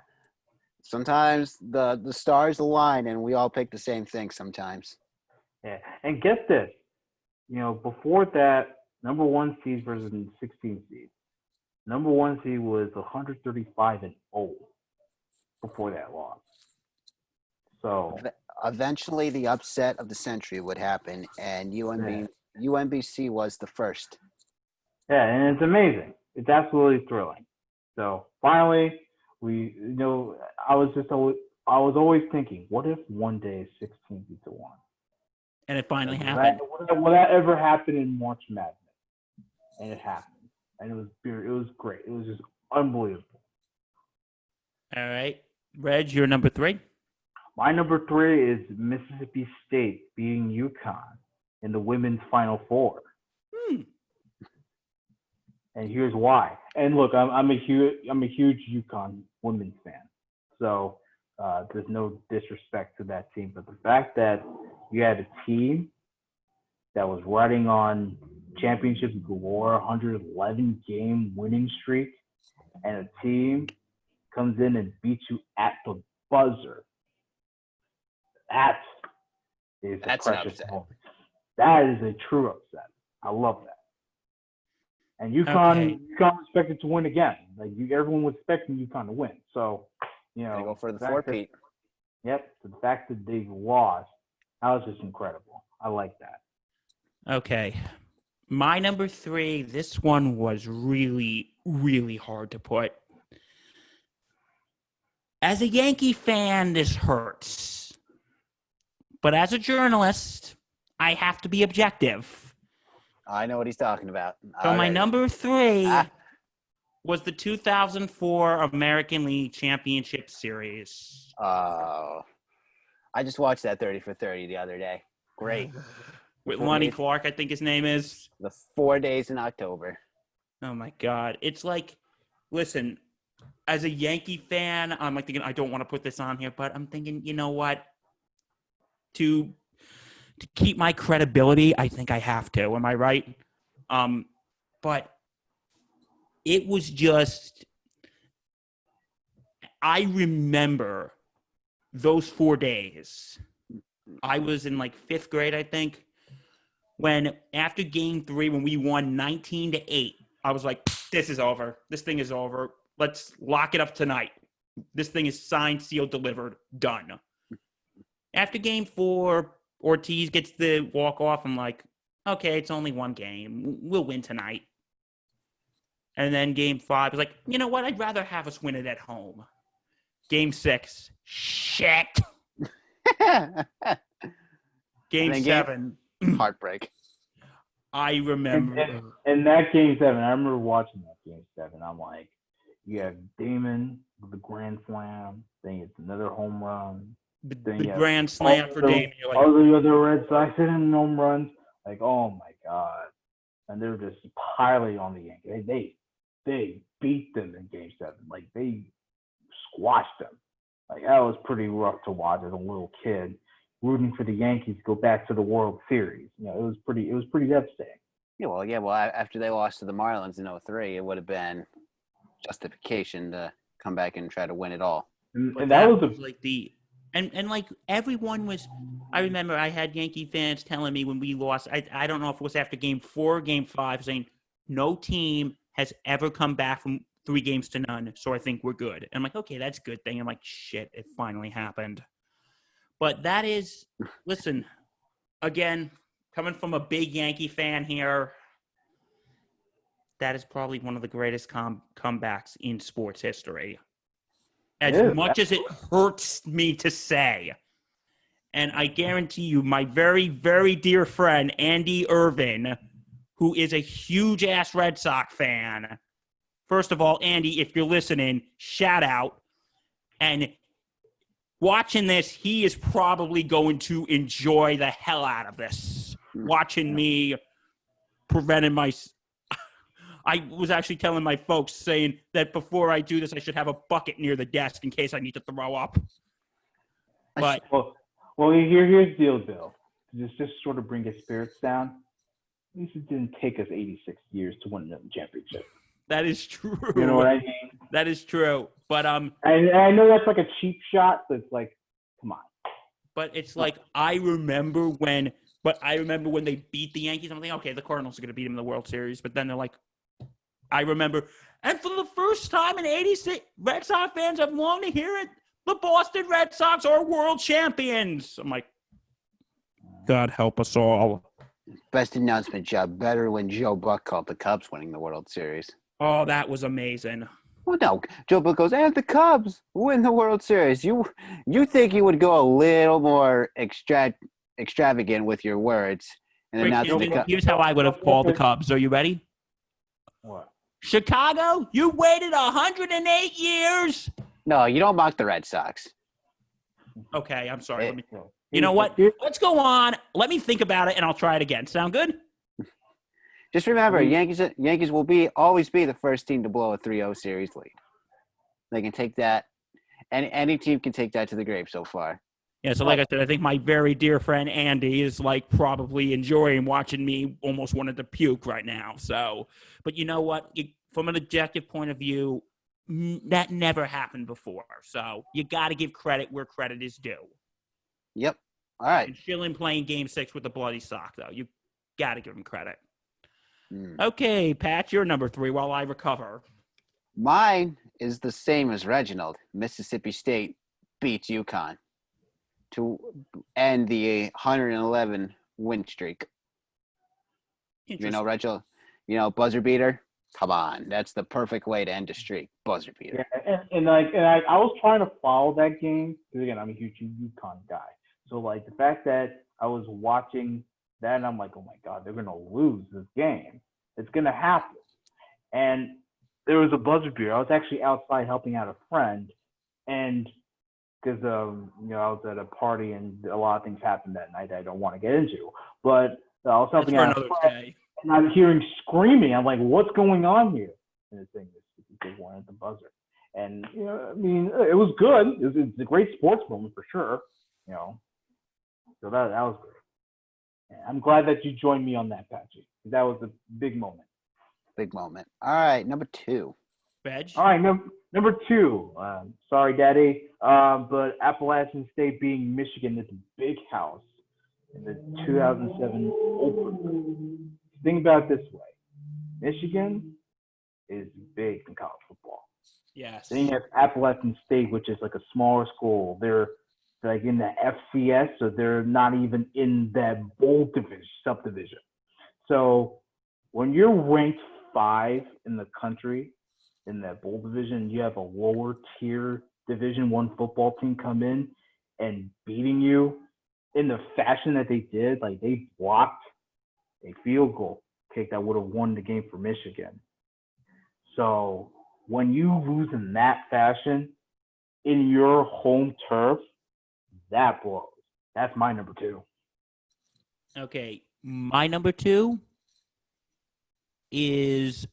Speaker 2: Sometimes the stars align, and we all pick the same thing. Sometimes.
Speaker 3: Yeah, and get this. Before that, number 1 seed versus 16 seed. Number 1 seed was 135-0 before that loss. So
Speaker 2: eventually, the upset of the century would happen, and UMBC was the first.
Speaker 3: Yeah, and it's amazing. It's absolutely thrilling. So finally, I was always thinking, what if one day 16 beats a 1?
Speaker 1: And it finally
Speaker 3: Like,
Speaker 1: happened.
Speaker 3: will that ever happen in March Madness? And it happened, and it was great. It was just unbelievable.
Speaker 1: All right. Reg, you're number 3.
Speaker 3: My number 3 is Mississippi State beating UConn in the women's Final Four. And here's why. And look, I'm a huge UConn women's fan. So there's no disrespect to that team, but the fact that you had a team that was riding on championship galore, 111 game winning streak, and a team comes in and beats you at the buzzer. That is a precious moment. That is a true upset. I love that. And UConn expected to win again. Like everyone was expecting UConn to win. So,
Speaker 2: They go for the 4-peat.
Speaker 3: Yep. The fact that they lost, that was just incredible. I like that.
Speaker 1: Okay. My number 3, this one was really, really hard to put. As a Yankee fan, this hurts. But as a journalist, I have to be objective.
Speaker 2: I know what he's talking about.
Speaker 1: So my number 3 was the 2004 American League Championship Series.
Speaker 2: I just watched that 30 for 30 the other day. Great.
Speaker 1: With Lonnie Clark, I think his name is.
Speaker 2: The 4 days in October.
Speaker 1: Oh, my God. It's like, listen, as a Yankee fan, I'm like thinking, I don't want to put this on here, but I'm thinking, you know what? To keep my credibility, I think I have to. Am I right? But it was just, I remember those 4 days. I was in like 5th grade, I think, when after game 3, when we won 19-8, I was like, this is over. This thing is over. Let's lock it up tonight. This thing is signed, sealed, delivered, done. After game 4, Ortiz gets the walk-off. I'm like, okay, it's only one game. We'll win tonight. And then game 5 is like, you know what? I'd rather have us win it at home. Game 6, shit. Game 7.
Speaker 2: Heartbreak.
Speaker 1: I remember.
Speaker 3: And that game 7, I remember watching that game 7. I'm like, you have Damon with the grand slam. Then it's another home run.
Speaker 1: The grand slam for Damon.
Speaker 3: Like, all the other Red Sox hitting home runs. Like, oh my God. And they're just piling on the Yankees. They beat them in game 7. Like, they squashed them. Like, that was pretty rough to watch as a little kid, rooting for the Yankees to go back to the World Series. You know, it was pretty devastating.
Speaker 2: Well, after they lost to the Marlins in 2003, it would have been justification to come back and try to win it all.
Speaker 3: And that was
Speaker 1: like the and like everyone was. I remember I had Yankee fans telling me when we lost. I don't know if it was after game 4 or game 5, saying no team has ever come back from 3-0, so I think we're good. And I'm like, okay, that's a good thing. I'm like, shit, it finally happened. But that is, listen, again, coming from a big Yankee fan here, that is probably one of the greatest comebacks in sports history. As much as it hurts me to say. And I guarantee you, my very, very dear friend, Andy Irvin, who is a huge-ass Red Sox fan. First of all, Andy, if you're listening, shout out. And watching this, he is probably going to enjoy the hell out of this. Watching me preventing my... I was actually telling my folks, saying that before I do this, I should have a bucket near the desk in case I need to throw up. But
Speaker 3: well, here's the deal, Bill. Just sort of bring his spirits down. At least it didn't take us 86 years to win the championship.
Speaker 1: That is true.
Speaker 3: You know what I mean?
Speaker 1: That is true. But
Speaker 3: I know that's like a cheap shot, but it's like, come on.
Speaker 1: But it's like I remember when they beat the Yankees. I'm like, okay, the Cardinals are going to beat them in the World Series. But then they're like, I remember, and for the first time in 86, Red Sox fans have longed to hear it. The Boston Red Sox are world champions. I'm like, God help us all.
Speaker 2: Best announcement job. Better when Joe Buck called the Cubs winning the World Series.
Speaker 1: Oh, that was amazing.
Speaker 2: Well, no. Joe Buck goes, and the Cubs win the World Series. You think you would go a little more extravagant with your words and announce the
Speaker 1: Here's how I would have called the Cubs. Are you ready?
Speaker 3: What?
Speaker 1: Chicago, you waited 108 years.
Speaker 2: No, you don't mock the Red Sox.
Speaker 1: Okay, I'm sorry. You know what? Let's go on. Let me think about it, and I'll try it again. Sound good?
Speaker 2: Just remember, Yankees will always be the first team to blow a 3-0 series lead. They can take that. Any team can take that to the grave so far.
Speaker 1: Yeah, so like I said, I think my very dear friend Andy is like probably enjoying watching me almost wanted to puke right now. So, but you know what? From an objective point of view, that never happened before. So you got to give credit where credit is due.
Speaker 2: Yep. All right.
Speaker 1: And Schilling playing Game 6 with the bloody sock, though. You got to give him credit. Okay, Pat, you're number 3 while I recover.
Speaker 2: Mine is the same as Reginald. Mississippi State beats UConn to end the 111 win streak. You know, Reginald, buzzer beater. Come on, that's the perfect way to end a streak. Buzzer beater.
Speaker 3: Yeah, and I was trying to follow that game because again, I'm a huge UConn guy. So like the fact that I was watching that, and I'm like, oh my God, they're gonna lose this game. It's gonna happen. And there was a buzzer beater. I was actually outside helping out a friend, and because I was at a party and a lot of things happened that night that I don't want to get into. But I was helping out a friend, and I'm hearing screaming. I'm like, what's going on here? And the thing is, they wanted the buzzer. And I mean, it was good. It's a great sports moment for sure. So that was great. I'm glad that you joined me on that, Patchy. That was a big moment.
Speaker 2: Big moment. All right, number 2.
Speaker 1: Reg?
Speaker 3: All right, number 2. Sorry, Daddy, but Appalachian State beating Michigan at the Big House in the 2007 Open. Think about it this way: Michigan is big in college football.
Speaker 1: Yes.
Speaker 3: Then you have Appalachian State, which is like a smaller school. They're like in the FCS, so they're not even in that bowl subdivision. So when you're ranked 5 in the country in that bowl division, you have a lower tier Division I football team come in and beating you in the fashion that they did. Like they blocked a field goal kick that would have won the game for Michigan. So when you lose in that fashion in your home turf, that blows. That's my number 2.
Speaker 1: Okay, my number 2 is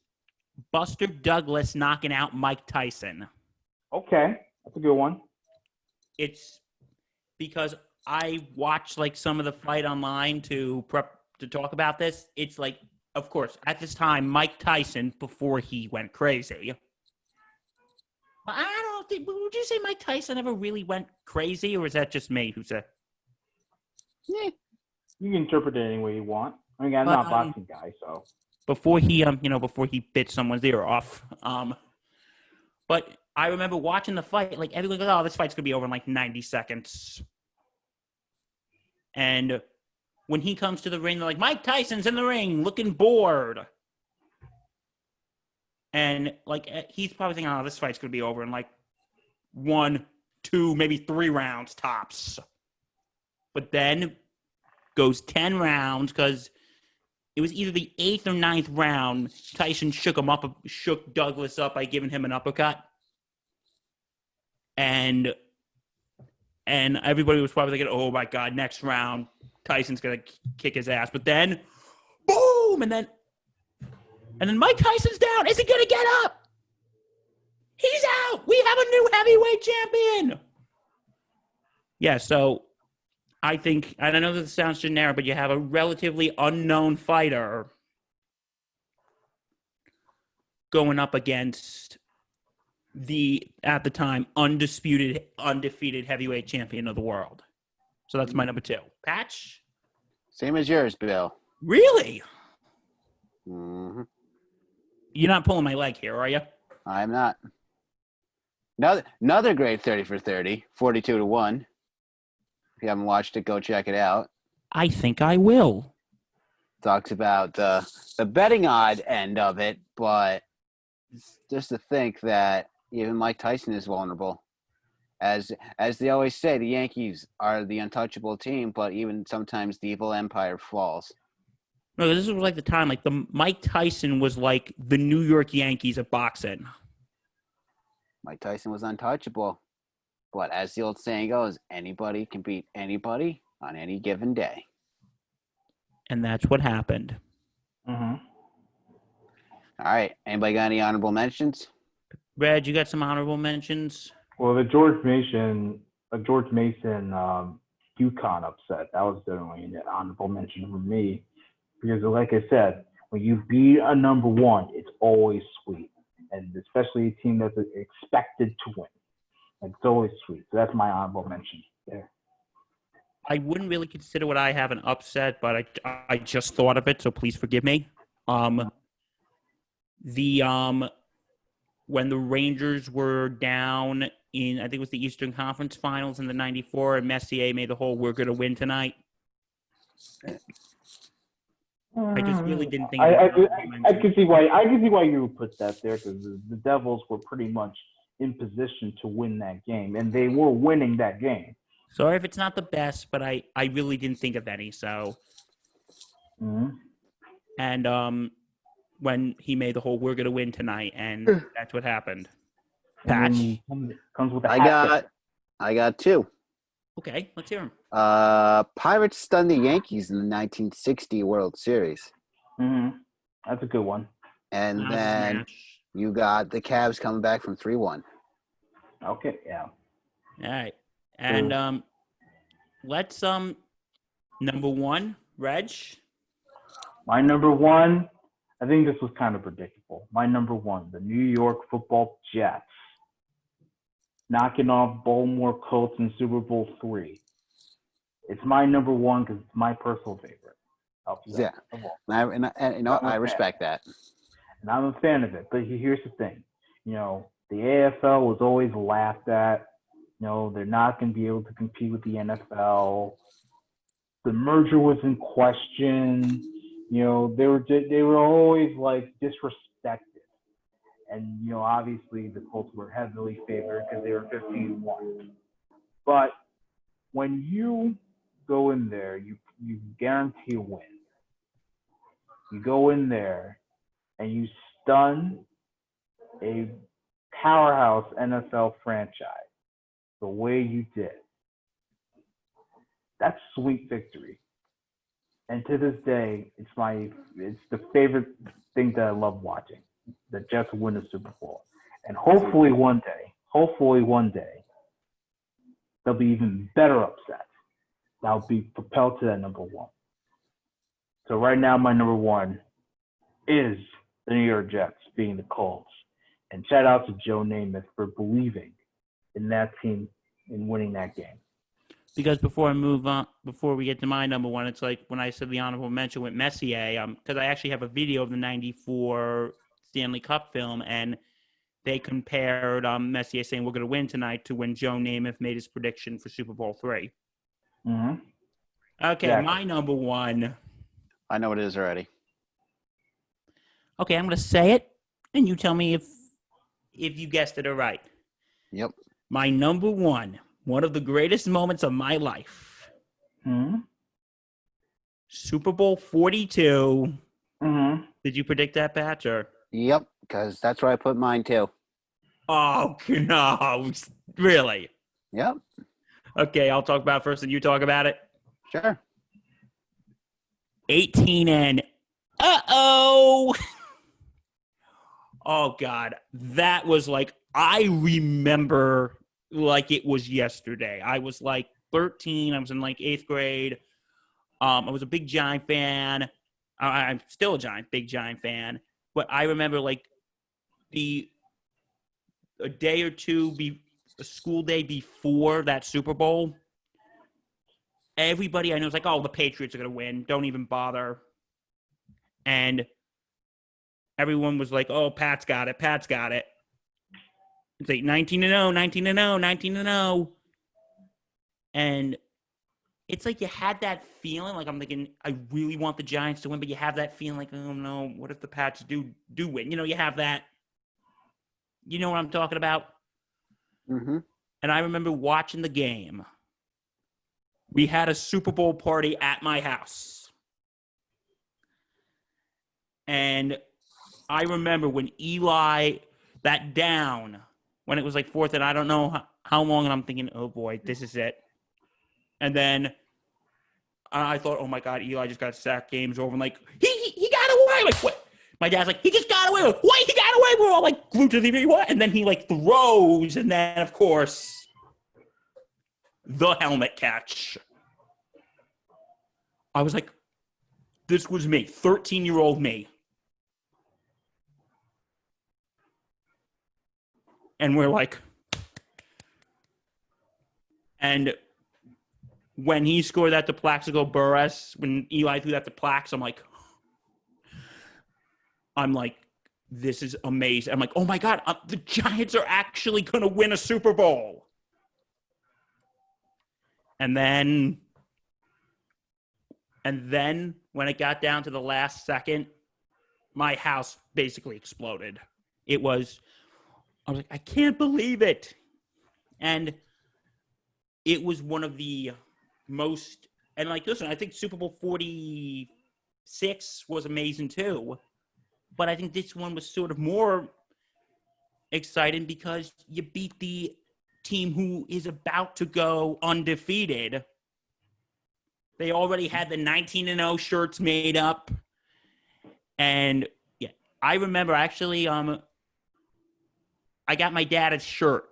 Speaker 1: Buster Douglas knocking out Mike Tyson.
Speaker 3: Okay, that's a good one.
Speaker 1: It's because I watched like some of the fight online to prep to talk about this. It's like, of course, at this time, Mike Tyson before he went crazy. I don't think. Would you say Mike Tyson ever really went crazy, or is that just me who said?
Speaker 3: Yeah, you can interpret it any way you want. I mean, I'm not a boxing guy, so.
Speaker 1: Before he, before he bit someone's ear off. But I remember watching the fight. Like everyone goes, "Oh, this fight's gonna be over in like 90 seconds." And when he comes to the ring, they're like, "Mike Tyson's in the ring, looking bored." And, like, he's probably thinking, oh, this fight's going to be over in, like, 1, 2, maybe 3 rounds tops. But then goes 10 rounds because it was either the 8th or 9th round. Tyson shook Douglas up by giving him an uppercut. And everybody was probably thinking, oh, my God, next round, Tyson's going to kick his ass. But then, boom, and then Mike Tyson's down. Is he going to get up? He's out. We have a new heavyweight champion. Yeah, so I think, and I know this sounds generic, but you have a relatively unknown fighter going up against the, at the time, undefeated heavyweight champion of the world. So that's my number 2. Patch?
Speaker 2: Same as yours, Bill.
Speaker 1: Really?
Speaker 2: Mm-hmm.
Speaker 1: You're not pulling my leg here, are you?
Speaker 2: I'm not. Another great 30 for 30, 42-1. If you haven't watched it, go check it out.
Speaker 1: I think I will.
Speaker 2: talks about the betting odd end of it, but just to think that even Mike Tyson is vulnerable. As they always say, the Yankees are the untouchable team, but even sometimes the evil empire falls.
Speaker 1: No, this was like the time, like the Mike Tyson was like the New York Yankees of boxing.
Speaker 2: Mike Tyson was untouchable, but as the old saying goes, anybody can beat anybody on any given day.
Speaker 1: And that's what happened.
Speaker 3: Mm-hmm.
Speaker 2: All right. Anybody got any honorable mentions?
Speaker 1: Reg, you got some honorable mentions?
Speaker 3: Well, the George Mason UConn upset, that was definitely an honorable mention for me. Because like I said, when you beat a number one, it's always sweet. And especially a team that's expected to win. Like, it's always sweet. So that's my honorable mention there.
Speaker 1: I wouldn't really consider what I have an upset, but I just thought of it, so please forgive me. When the Rangers were down in, I think it was the Eastern Conference Finals in the '94, and Messier made the whole "we're going to win tonight." I just really didn't think.
Speaker 3: I can see why you would put that there, because the Devils were pretty much in position to win that game, and they were winning that game.
Speaker 1: Sorry if it's not the best, but I really didn't think of any. So, and when he made the whole "we're going to win tonight," and that's what happened. Patch.
Speaker 3: Comes with a
Speaker 2: I got two.
Speaker 1: Okay, let's hear him.
Speaker 2: Pirates stunned the Yankees in the 1960 World Series.
Speaker 3: That's a good one.
Speaker 2: And then you got the Cavs coming back from 3-1.
Speaker 3: Okay, yeah.
Speaker 1: All right. And let's number one, Reg.
Speaker 3: My number one, I think this was kind of predictable. My number one, the New York Football Jets, knocking off Baltimore Colts in Super Bowl III. It's my number one because it's my personal favorite.
Speaker 2: Yeah, I respect that.
Speaker 3: And I'm a fan of it. But here's the thing. The AFL was always laughed at. They're not going to be able to compete with the NFL. The merger was in question. They were always like disrespected. And obviously the Colts were heavily favored because they were 15-1. But when you go in there, you guarantee a win. You go in there and you stun a powerhouse NFL franchise the way you did. That's sweet victory. And to this day, it's the favorite thing that I love watching. The Jets win the Super Bowl. And hopefully one day, they'll be even better upset. I'll be propelled to that number one. So right now, my number one is the New York Jets being the Colts. And shout out to Joe Namath for believing in that team and winning that game.
Speaker 1: Because before we get to my number one, it's like when I said the honorable mention with Messier, because I actually have a video of the '94 Stanley Cup film, and they compared Messier saying we're going to win tonight to when Joe Namath made his prediction for Super Bowl III.
Speaker 3: Mm-hmm.
Speaker 1: Okay, exactly. My number one.
Speaker 2: I know what it is already.
Speaker 1: Okay, I'm going to say it, and you tell me if you guessed it or right.
Speaker 2: Yep. My
Speaker 1: number one of the greatest moments of my life. Super Bowl 42. Did you predict that, Patch? Or?
Speaker 2: Yep, because that's where I put mine too.
Speaker 1: Oh, no. Really?
Speaker 2: Yep.
Speaker 1: Okay, I'll talk about it first and you talk about it.
Speaker 2: Sure.
Speaker 1: 18 and uh-oh. Oh, God. That was like, I remember like it was yesterday. I was like 13. I was in like 8th grade. I was a big Giant fan. I'm still a big Giant fan. But I remember like a day or two, a school day before that Super Bowl, everybody I know was like, oh, the Patriots are going to win. Don't even bother. And everyone was like, oh, Pat's got it. It's like 19-0. And it's like you had that feeling, like I'm thinking, I really want the Giants to win, but you have that feeling like, oh no, what if the Pats do win? You have that. You know what I'm talking about?
Speaker 2: Mm-hmm.
Speaker 1: And I remember watching the game. We had a Super Bowl party at my house. And I remember when Eli, that down, when it was like fourth and I don't know how long, and I'm thinking, oh boy, this is it. And then I thought, oh my God, Eli just got sacked, game's over. I'm like, he got away. Like, what? My dad's like, he just got away. Wait, he got away. We're all like glued to the TV. What? And then he like throws. And then, of course, the helmet catch. I was like, this was me, 13-year-old me. And we're like, and when he scored that to Plaxico Burress, when Eli threw that to Plax, I'm like, this is amazing. I'm like, oh my God, the Giants are actually going to win a Super Bowl. And then when it got down to the last second, my house basically exploded. I was like, I can't believe it. And it was one of the most, and like, listen, I think Super Bowl 46 was amazing too. But I think this one was sort of more exciting because you beat the team who is about to go undefeated. They already had the 19-0 shirts made up. And yeah, I remember actually I got my dad a shirt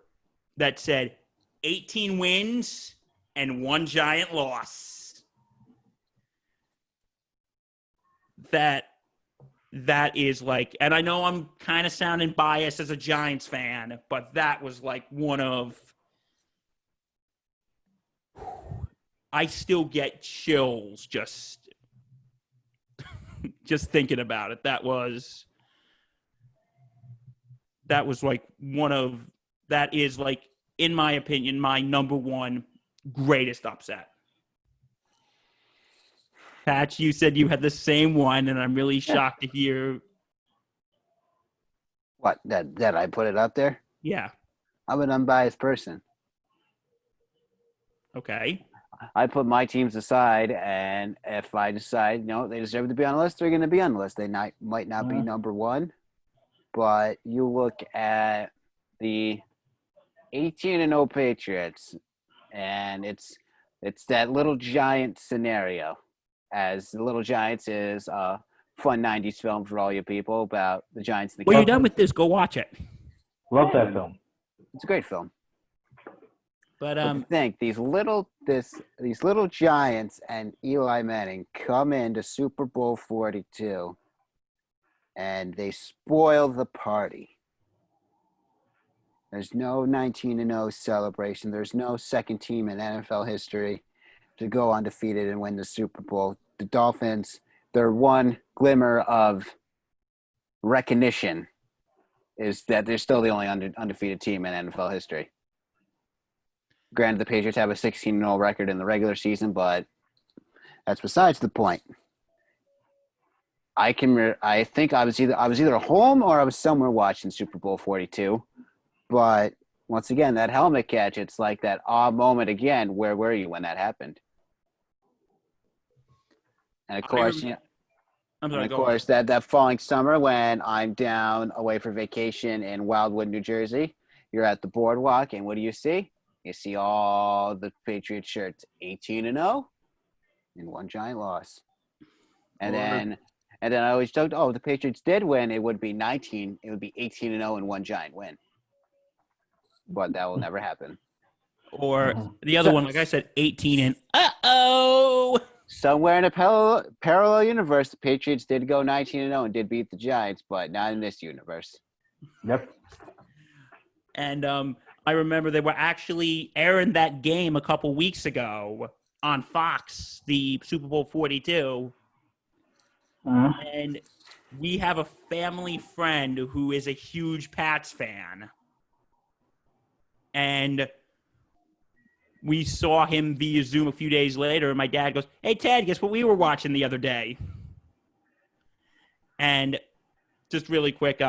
Speaker 1: that said 18 wins and 1 giant loss. That is like, and I know I'm kind of sounding biased as a Giants fan, but that was like one of, I still get chills just thinking about it. That was like one of, that is like, in my opinion, my number one greatest upset. Patch, you said you had the same one, and I'm really shocked to hear.
Speaker 2: What, that I put it up there?
Speaker 1: Yeah.
Speaker 2: I'm an unbiased person.
Speaker 1: Okay.
Speaker 2: I put my teams aside, and if I decide, they deserve to be on the list, they're going to be on the list. They might not be number one, but you look at the 18-0 Patriots, and it's that Little Giants scenario, as the Little Giants is a fun 90s film for all you people about the Giants and the
Speaker 1: Well,
Speaker 2: Cowboys.
Speaker 1: you're done with this. Go watch it.
Speaker 3: Love that film.
Speaker 2: It's a great film.
Speaker 1: But
Speaker 2: to think these little Giants and Eli Manning come into Super Bowl 42, and they spoil the party. There's no 19-0 celebration. There's no second team in NFL history to go undefeated and win the Super Bowl. The Dolphins, their one glimmer of recognition is that they're still the only undefeated team in NFL history. Granted, the Patriots have a 16-0 record in the regular season, but that's besides the point. I think I was either home or I was somewhere watching Super Bowl 42. But once again, that helmet catch, it's like that moment again. Where were you when that happened? And of course, that following summer when I'm down away for vacation in Wildwood, New Jersey, you're at the boardwalk, and what do you see? You see all the Patriots shirts, 18-0, and 1 giant loss. And then I always joked, oh, if the Patriots did win, it would be 18-0 and 1 giant win. But that will never happen.
Speaker 1: Or the other one, like I said, 18 and uh-oh.
Speaker 2: Somewhere in a parallel universe, the Patriots did go 19-0 and did beat the Giants, but not in this universe.
Speaker 3: Yep.
Speaker 1: And I remember they were actually airing that game a couple weeks ago on Fox, the Super Bowl 42. And we have a family friend who is a huge Pats fan. And we saw him via Zoom a few days later, and my dad goes, "Hey, Ted, guess what we were watching the other day?" And just really quick,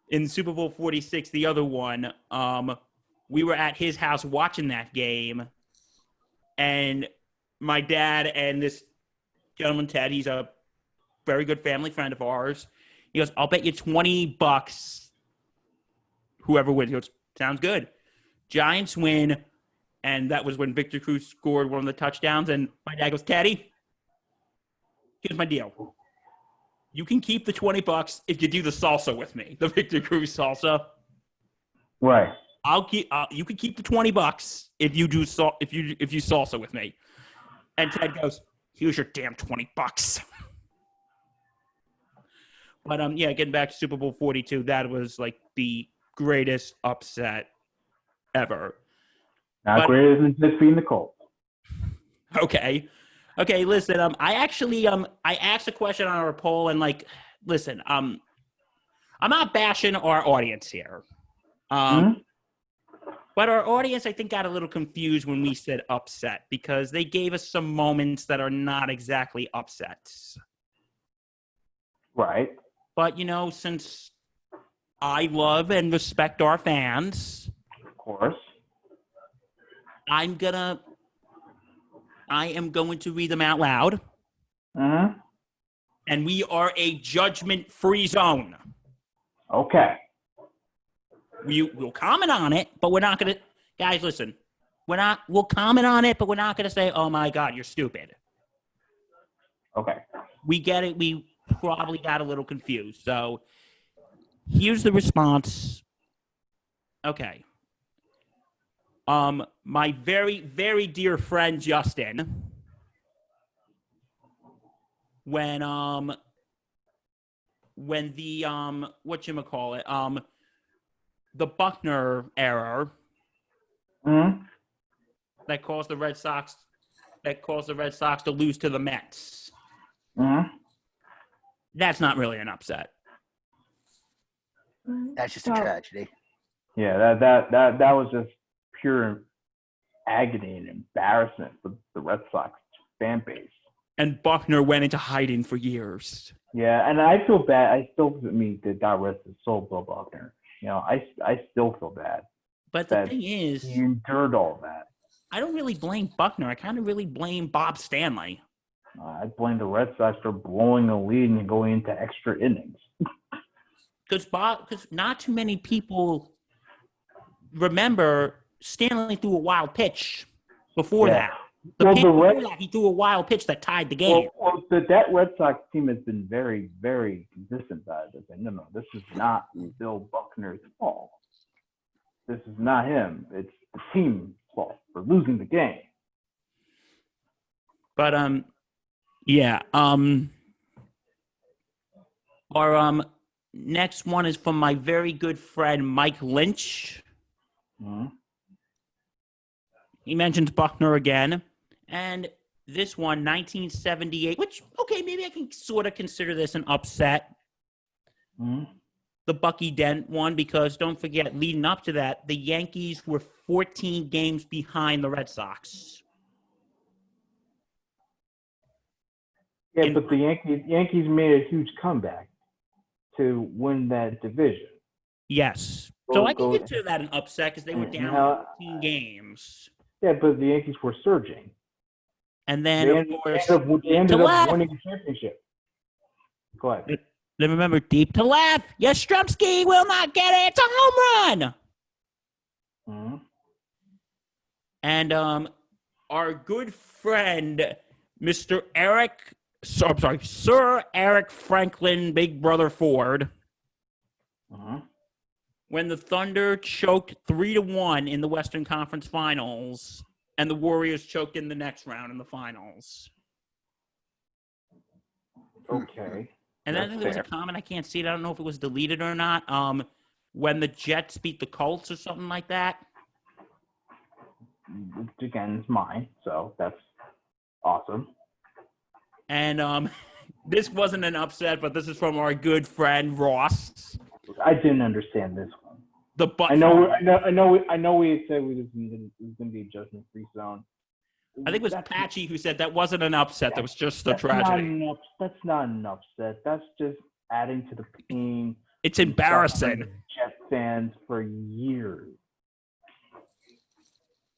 Speaker 1: in Super Bowl 46, the other one, we were at his house watching that game, and my dad and this gentleman, Ted, he's a very good family friend of ours. He goes, "I'll bet you $20 whoever wins." He goes, "Sounds good." Giants win, and that was when Victor Cruz scored one of the touchdowns, and my dad goes, "Teddy, here's my deal. You can keep the $20 if you do the salsa with me, the Victor Cruz salsa.
Speaker 3: Right.
Speaker 1: You can keep the $20 if you do if you salsa with me." And Ted goes, "Here's your damn $20." But yeah, getting back to Super Bowl 42, that was like the greatest upset ever.
Speaker 3: Not greater than just being the Colts.
Speaker 1: Okay, listen, I actually I asked a question on our poll, and like, listen, I'm not bashing our audience here. But our audience, I think, got a little confused when we said upset because they gave us some moments that are not exactly upsets.
Speaker 3: Right.
Speaker 1: But, since I love and respect our fans,
Speaker 3: of course,
Speaker 1: I am going to read them out loud.
Speaker 3: Mm-hmm.
Speaker 1: And we are a judgment-free zone.
Speaker 3: Okay.
Speaker 1: We'll comment on it, but we're not going to – guys, listen. We'll comment on it, but we're not going to say, "Oh, my God, you're stupid."
Speaker 3: Okay.
Speaker 1: We get it. We probably got a little confused. So here's the response. Okay. My very, very dear friend Justin, when the the Buckner error that caused the Red Sox to lose to the Mets. That's not really an upset.
Speaker 2: That's just a tragedy.
Speaker 3: Yeah, that was just pure agony and embarrassment for the Red Sox fan base.
Speaker 1: And Buckner went into hiding for years.
Speaker 3: Yeah, and I feel bad. I still mean that God rest his soul, Bill Buckner. I still feel bad.
Speaker 1: But the thing is,
Speaker 3: he endured all that.
Speaker 1: I don't really blame Buckner. I kind of really blame Bob Stanley.
Speaker 3: I blame the Red Sox for blowing a lead and going into extra innings.
Speaker 1: Because not too many people remember Stanley threw a wild pitch before that. He threw a wild pitch that tied the game.
Speaker 3: That Red Sox team has been very, very consistent about it. No, this is not Bill Buckner's fault. This is not him. It's the team's fault for losing the game.
Speaker 1: But yeah. Our next one is from my very good friend Mike Lynch.
Speaker 3: Mm-hmm.
Speaker 1: He mentions Buckner again. And this one, 1978, which, okay, maybe I can sort of consider this an upset.
Speaker 3: Mm-hmm.
Speaker 1: The Bucky Dent one, because don't forget, leading up to that, the Yankees were 14 games behind the Red Sox.
Speaker 3: Yeah, but the Yankees made a huge comeback to win that division.
Speaker 1: Yes. So I can consider that an upset because they were down 14 games.
Speaker 3: Yeah, but the Yankees were surging.
Speaker 1: And then, of course,
Speaker 3: they ended up winning the championship. Go ahead.
Speaker 1: Then remember, deep to left. Yastrzemski will not get it. It's a home run.
Speaker 3: Mm-hmm.
Speaker 1: And our good friend, Sir Eric Franklin, Big Brother Ford.
Speaker 3: Mm-hmm.
Speaker 1: When the Thunder choked 3-1 in the Western Conference Finals, and the Warriors choked in the next round in the finals.
Speaker 3: Okay.
Speaker 1: And I think there was a comment, I can't see it, I don't know if it was deleted or not, when the Jets beat the Colts or something like that.
Speaker 3: Again, it's mine, so that's awesome.
Speaker 1: And this wasn't an upset, but this is from our good friend Ross.
Speaker 3: I didn't understand this one.
Speaker 1: the butt.
Speaker 3: I know. We had said it was going to be a judgment-free zone.
Speaker 1: I think it was Patchy who said that wasn't an upset. That was just a tragedy.
Speaker 3: That's not an upset. That's just adding to the pain.
Speaker 1: It's embarrassing.
Speaker 3: Jet fans for years.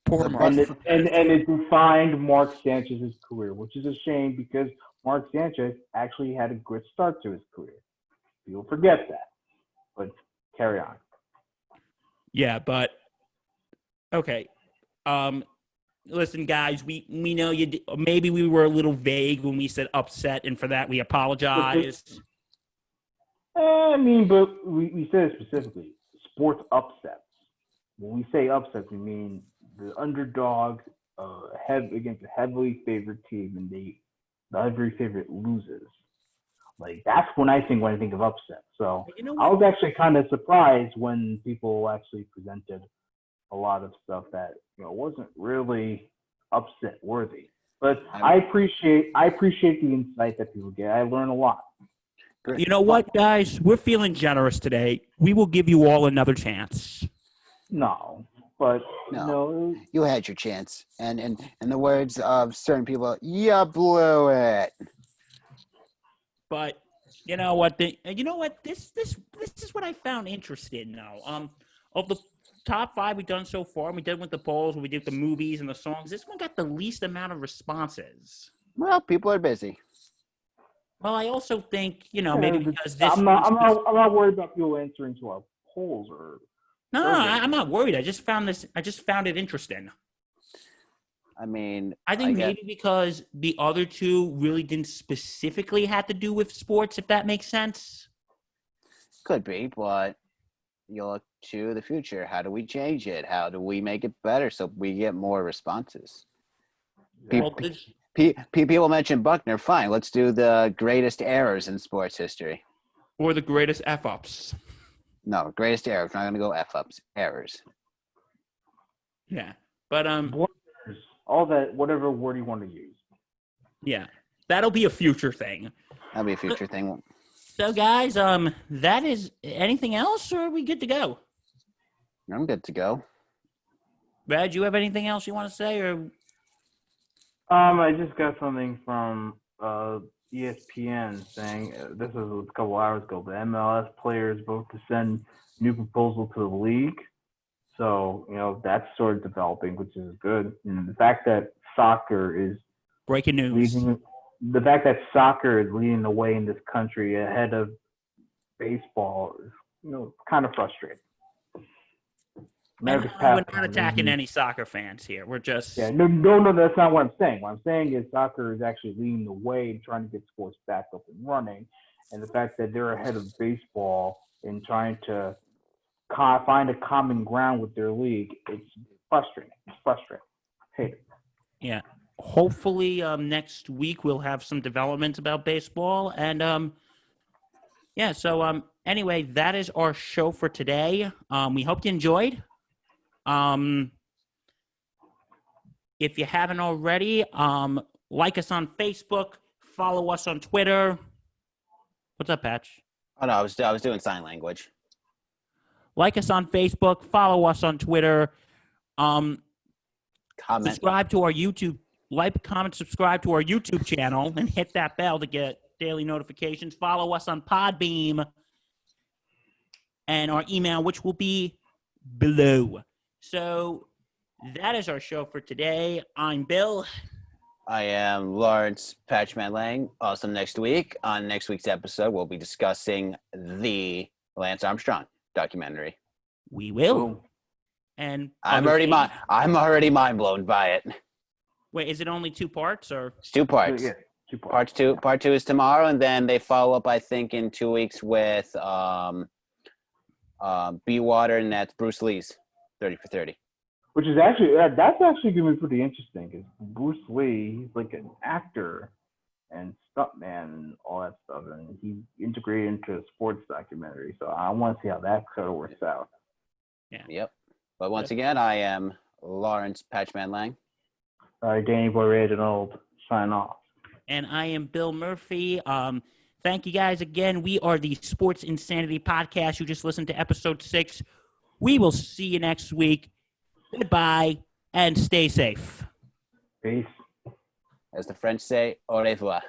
Speaker 1: Poor Mark.
Speaker 3: And it defined Mark Sanchez's career, which is a shame because Mark Sanchez actually had a good start to his career. People forget that. But carry on.
Speaker 1: Yeah, but okay. Listen, guys, we know you. Maybe we were a little vague when we said upset, and for that we apologize.
Speaker 3: But we said it specifically. Sports upsets. When we say upsets, we mean the underdog against a heavily favored team, and the heavily favorite loses. Like that's when I think of upset. So I was actually kind of surprised when people actually presented a lot of stuff that wasn't really upset worthy. But I appreciate the insight that people get. I learn a lot.
Speaker 1: You know what, guys? We're feeling generous today. We will give you all another chance.
Speaker 3: No, but
Speaker 2: you had your chance, and in the words of certain people, you blew it.
Speaker 1: But you know what? This is what I found interesting now. Of the top 5 we've done so far, we did with the polls, we did the movies and the songs. This one got the least amount of responses.
Speaker 2: Well, people are busy.
Speaker 1: Well, I also think maybe because this.
Speaker 3: I'm not worried about people answering to our polls or.
Speaker 1: No, I'm not worried. I just found it interesting.
Speaker 2: I mean,
Speaker 1: I think maybe because the other two really didn't specifically have to do with sports, if that makes sense.
Speaker 2: Could be, but you look to the future. How do we change it? How do we make it better so we get more responses? People mention Buckner. Fine, let's do the greatest errors in sports history.
Speaker 1: Or the greatest F-ups.
Speaker 2: No, greatest errors. We're not going to go F-ups. Errors.
Speaker 1: Yeah, but
Speaker 3: all that, whatever word you want to use.
Speaker 1: Yeah, that'll be a future thing.
Speaker 2: That'll be a future thing.
Speaker 1: So, guys, that is anything else, or are we good to go?
Speaker 2: I'm good to go.
Speaker 1: Reg, you have anything else you want to say, or?
Speaker 3: I just got something from ESPN saying this was a couple hours ago. The MLS players vote to send new proposal to the league. So, that's sort of developing, which is good. And the fact that soccer is
Speaker 1: breaking news.
Speaker 3: The fact that soccer is leading the way in this country ahead of baseball is, kind of frustrating.
Speaker 1: We're not attacking any soccer fans here. We're just
Speaker 3: no. That's not what I'm saying. What I'm saying is soccer is actually leading the way in trying to get sports back up and running, and the fact that they're ahead of baseball in trying to find a common ground with their league, it's frustrating. I hate it.
Speaker 1: Yeah. Hopefully next week we'll have some developments about baseball. And, so anyway, that is our show for today. We hope you enjoyed. If you haven't already, like us on Facebook, follow us on Twitter. What's up, Patch?
Speaker 2: Oh, no, I was doing sign language.
Speaker 1: Like us on Facebook, follow us on Twitter.
Speaker 2: Comment.
Speaker 1: Subscribe to our YouTube. Like, comment, subscribe to our YouTube channel, and hit that bell to get daily notifications. Follow us on Podbean and our email, which will be below. So that is our show for today. I'm Bill.
Speaker 2: I am Lawrence Patchman Lang. Also next week, on next week's episode, we'll be discussing the Lance Armstrong documentary.
Speaker 1: We will.
Speaker 2: Ooh.
Speaker 1: And
Speaker 2: I'm already mind blown by it.
Speaker 1: Wait, is it only 2 parts or?
Speaker 2: It's 2 parts. Yeah, 2 parts. Part two is tomorrow, and then they follow up, I think, in 2 weeks with B. Water, and that's Bruce Lee's 30 for 30.
Speaker 3: Which is actually that's actually going to be pretty interesting because Bruce Lee, he's like an actor and stuntman and all that stuff, and he integrated into a sports documentary. So I want to see how that sort of works out.
Speaker 1: Yeah.
Speaker 2: Yep. But once again, I am Lawrence Patchman Lang.
Speaker 3: All right, Danny Boy Reginald, sign off.
Speaker 1: And I am Bill Murphy. Thank you guys again. We are the Sports Insanity Podcast. You just listened to episode 6. We will see you next week. Goodbye and stay safe.
Speaker 3: Peace.
Speaker 2: As the French say, au revoir.